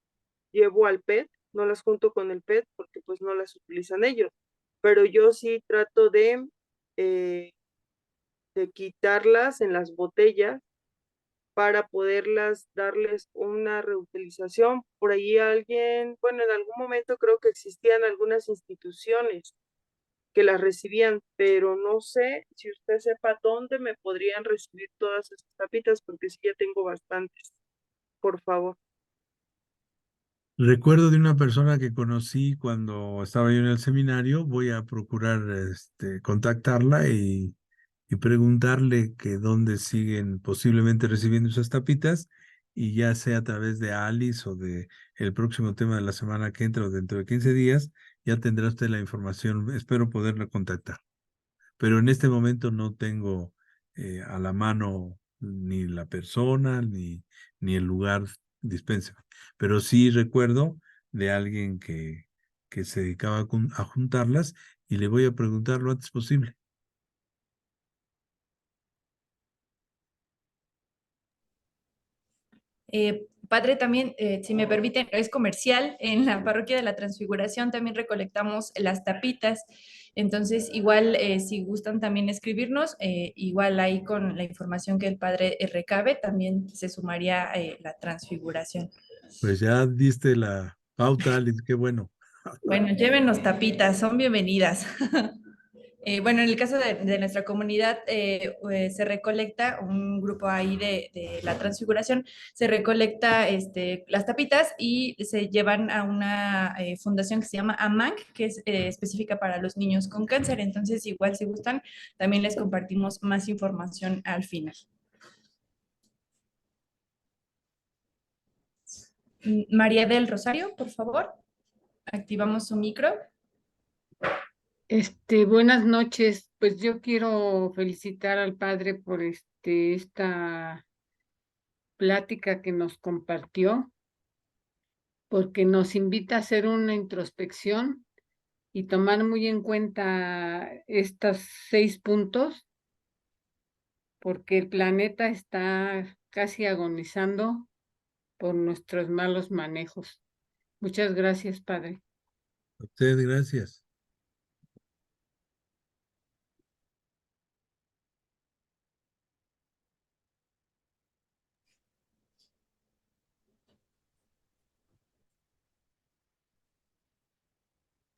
llevo al PET, no las junto con el PET porque pues no las utilizan ellos, pero yo sí trato eh, de quitarlas en las botellas para poderlas darles una reutilización. Por ahí alguien, bueno, en algún momento creo que existían algunas instituciones que las recibían, pero no sé si usted sepa dónde me podrían recibir todas esas tapitas, porque sí ya tengo bastantes, por favor. Recuerdo de una persona que conocí cuando estaba yo en el seminario. Voy a procurar contactarla y preguntarle que dónde siguen posiblemente recibiendo esas tapitas, y ya sea a través de Alice o de el próximo tema de la semana que entra o dentro de 15 días, ya tendrá usted la información. Espero poderla contactar. Pero en este momento no tengo a la mano ni la persona ni el lugar, dispense. Pero sí recuerdo de alguien que se dedicaba a juntarlas, y le voy a preguntar lo antes posible. Padre, también, si me permiten, es comercial. En la parroquia de la Transfiguración también recolectamos las tapitas. Entonces, igual, si gustan también escribirnos, igual ahí con la información que el Padre recabe, también se sumaría la Transfiguración. Pues ya diste la pauta, Alice, qué bueno. Bueno, llévenos tapitas, son bienvenidas. Bueno, en el caso de nuestra comunidad, se recolecta un grupo ahí de la Transfiguración, se recolecta las tapitas y se llevan a una fundación que se llama AMAC, que es específica para los niños con cáncer. Entonces, igual si gustan, también les compartimos más información al final. María del Rosario, por favor, activamos su micro. Buenas noches. Pues yo quiero felicitar al padre por esta plática que nos compartió, porque nos invita a hacer una introspección y tomar muy en cuenta estos 6 puntos, porque el planeta está casi agonizando por nuestros malos manejos. Muchas gracias, padre. A usted, gracias.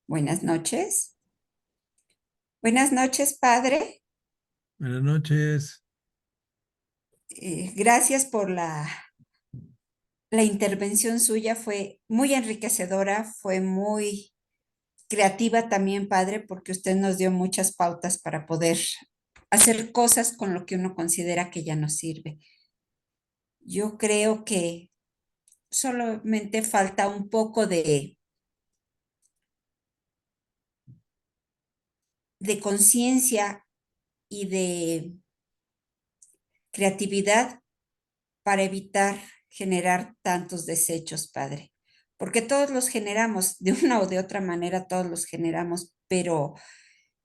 Buenas noches. Buenas noches, padre. Buenas noches. Gracias por la intervención suya. Fue muy enriquecedora, fue muy creativa también, padre, porque usted nos dio muchas pautas para poder hacer cosas con lo que uno considera que ya no sirve. Yo creo que solamente falta un poco de conciencia y de creatividad para evitar generar tantos desechos, padre. Porque todos los generamos, de una o de otra manera, todos los generamos, pero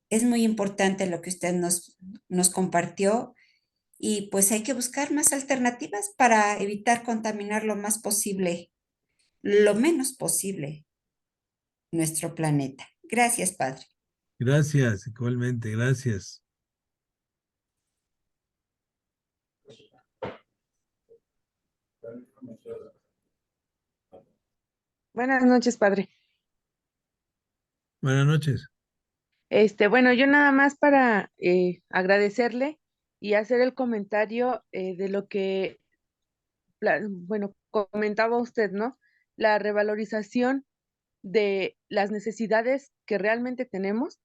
es muy importante lo que usted nos compartió y pues hay que buscar más alternativas para evitar contaminar lo más posible, lo menos posible nuestro planeta. Gracias, padre. Gracias, igualmente, gracias. Buenas noches, padre. Buenas noches. Bueno, yo nada más para agradecerle y hacer el comentario de lo que, bueno, comentaba usted, ¿no? La revalorización de las necesidades que realmente tenemos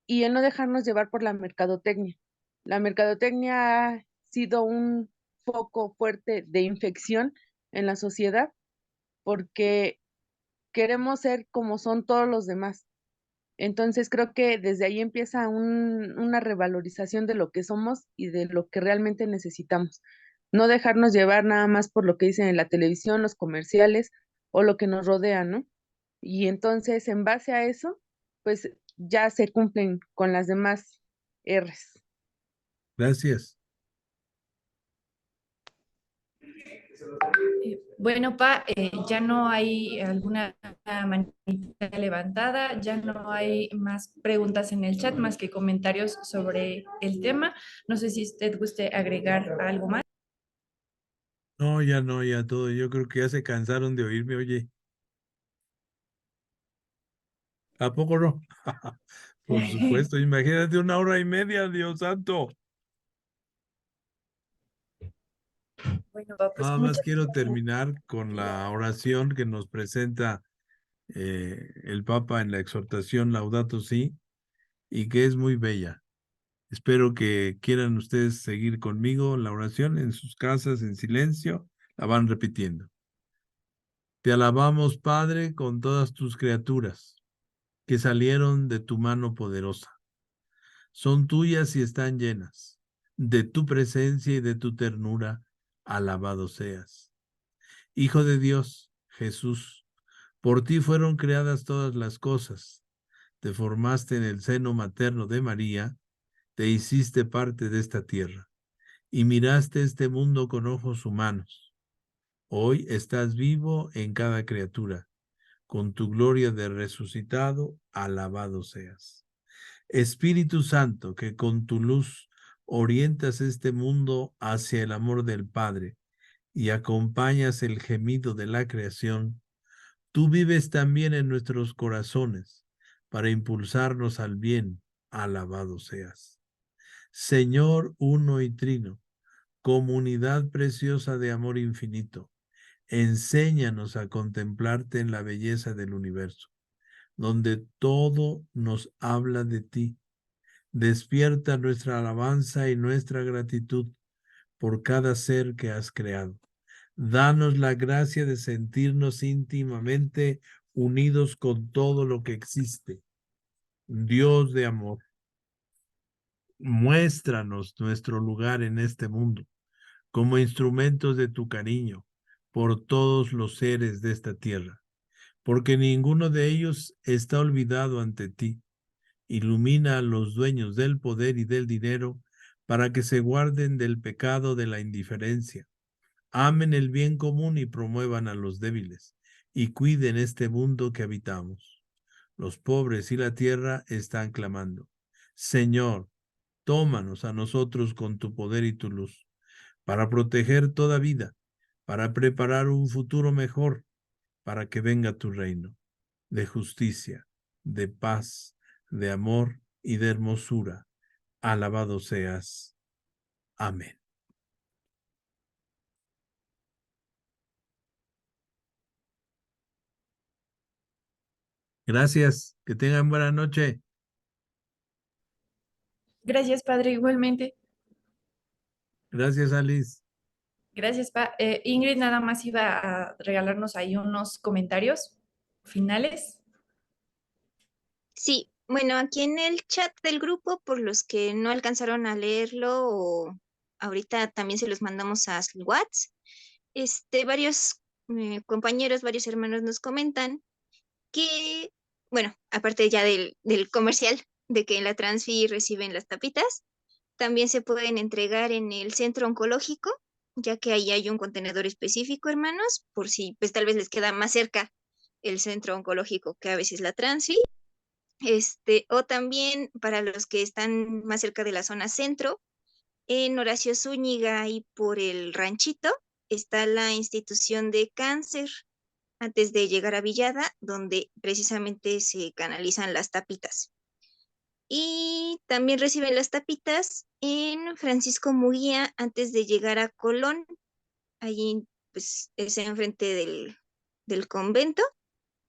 y el no dejarnos llevar por la mercadotecnia. La mercadotecnia ha sido un foco fuerte de infección en la sociedad porque queremos ser como son todos los demás. Entonces creo que desde ahí empieza una revalorización de lo que somos y de lo que realmente necesitamos. No dejarnos llevar nada más por lo que dicen en la televisión, los comerciales o lo que nos rodea, ¿no? Y entonces en base a eso, pues ya se cumplen con las demás R's. Gracias. Bueno, Pa, ya no hay alguna manita levantada, ya no hay más preguntas en el chat, más que comentarios sobre el tema. No sé si usted guste agregar algo más. No, ya no, ya todo. Yo creo que ya se cansaron de oírme, oye. ¿A poco no? Por supuesto, imagínate 1 hora y media, Dios santo. Bueno, Pa, pues Nada más muchas quiero gracias. terminar con la oración que nos presenta el Papa en la exhortación Laudato Si, y que es muy bella. Espero que quieran ustedes seguir conmigo la oración en sus casas en silencio. La van repitiendo. Te alabamos, Padre, con todas tus criaturas que salieron de tu mano poderosa. Son tuyas y están llenas. De tu presencia y de tu ternura, alabado seas. Hijo de Dios, Jesús, por ti fueron creadas todas las cosas. Te formaste en el seno materno de María, te hiciste parte de esta tierra y miraste este mundo con ojos humanos. Hoy estás vivo en cada criatura. Con tu gloria de resucitado, alabado seas. Espíritu Santo, que con tu luz orientas este mundo hacia el amor del Padre y acompañas el gemido de la creación, tú vives también en nuestros corazones para impulsarnos al bien. Alabado seas. Señor uno y trino, comunidad preciosa de amor infinito, enséñanos a contemplarte en la belleza del universo, donde todo nos habla de ti. Despierta nuestra alabanza y nuestra gratitud por cada ser que has creado. Danos la gracia de sentirnos íntimamente unidos con todo lo que existe. Dios de amor, muéstranos nuestro lugar en este mundo como instrumentos de tu cariño por todos los seres de esta tierra, porque ninguno de ellos está olvidado ante ti. Ilumina a los dueños del poder y del dinero para que se guarden del pecado de la indiferencia, amen el bien común y promuevan a los débiles, y cuiden este mundo que habitamos. Los pobres y la tierra están clamando. Señor, tómanos a nosotros con tu poder y tu luz, para proteger toda vida, para preparar un futuro mejor, para que venga tu reino de justicia, de paz, de amor y de hermosura. Alabado seas. Amén. Gracias. Que tengan buena noche. Gracias, Padre, igualmente. Gracias, Alice. Gracias, Ingrid nada más iba a regalarnos ahí unos comentarios finales. Sí, bueno, aquí en el chat del grupo, por los que no alcanzaron a leerlo, o ahorita también se los mandamos a WhatsApp, varios compañeros, varios hermanos nos comentan que, bueno, aparte ya del comercial, de que en la Transfi reciben las tapitas, también se pueden entregar en el centro oncológico, ya que ahí hay un contenedor específico, hermanos, por si pues tal vez les queda más cerca el centro oncológico que a veces la Transfi. O también para los que están más cerca de la zona centro, en Horacio Zúñiga y por el Ranchito está la institución de cáncer antes de llegar a Villada, donde precisamente se canalizan las tapitas. Y también reciben las tapitas en Francisco Muguía antes de llegar a Colón. Allí pues es enfrente del convento.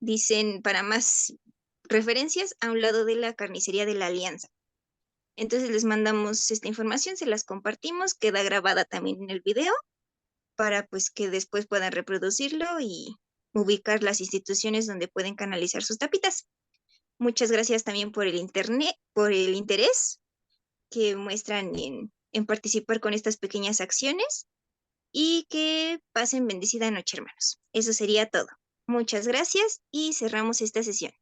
Dicen para más referencias a un lado de la carnicería de la Alianza. Entonces les mandamos esta información, se las compartimos, queda grabada también en el video para pues que después puedan reproducirlo y ubicar las instituciones donde pueden canalizar sus tapitas. Muchas gracias también por el internet, por el interés que muestran en participar con estas pequeñas acciones y que pasen bendecida noche, hermanos. Eso sería todo. Muchas gracias y cerramos esta sesión.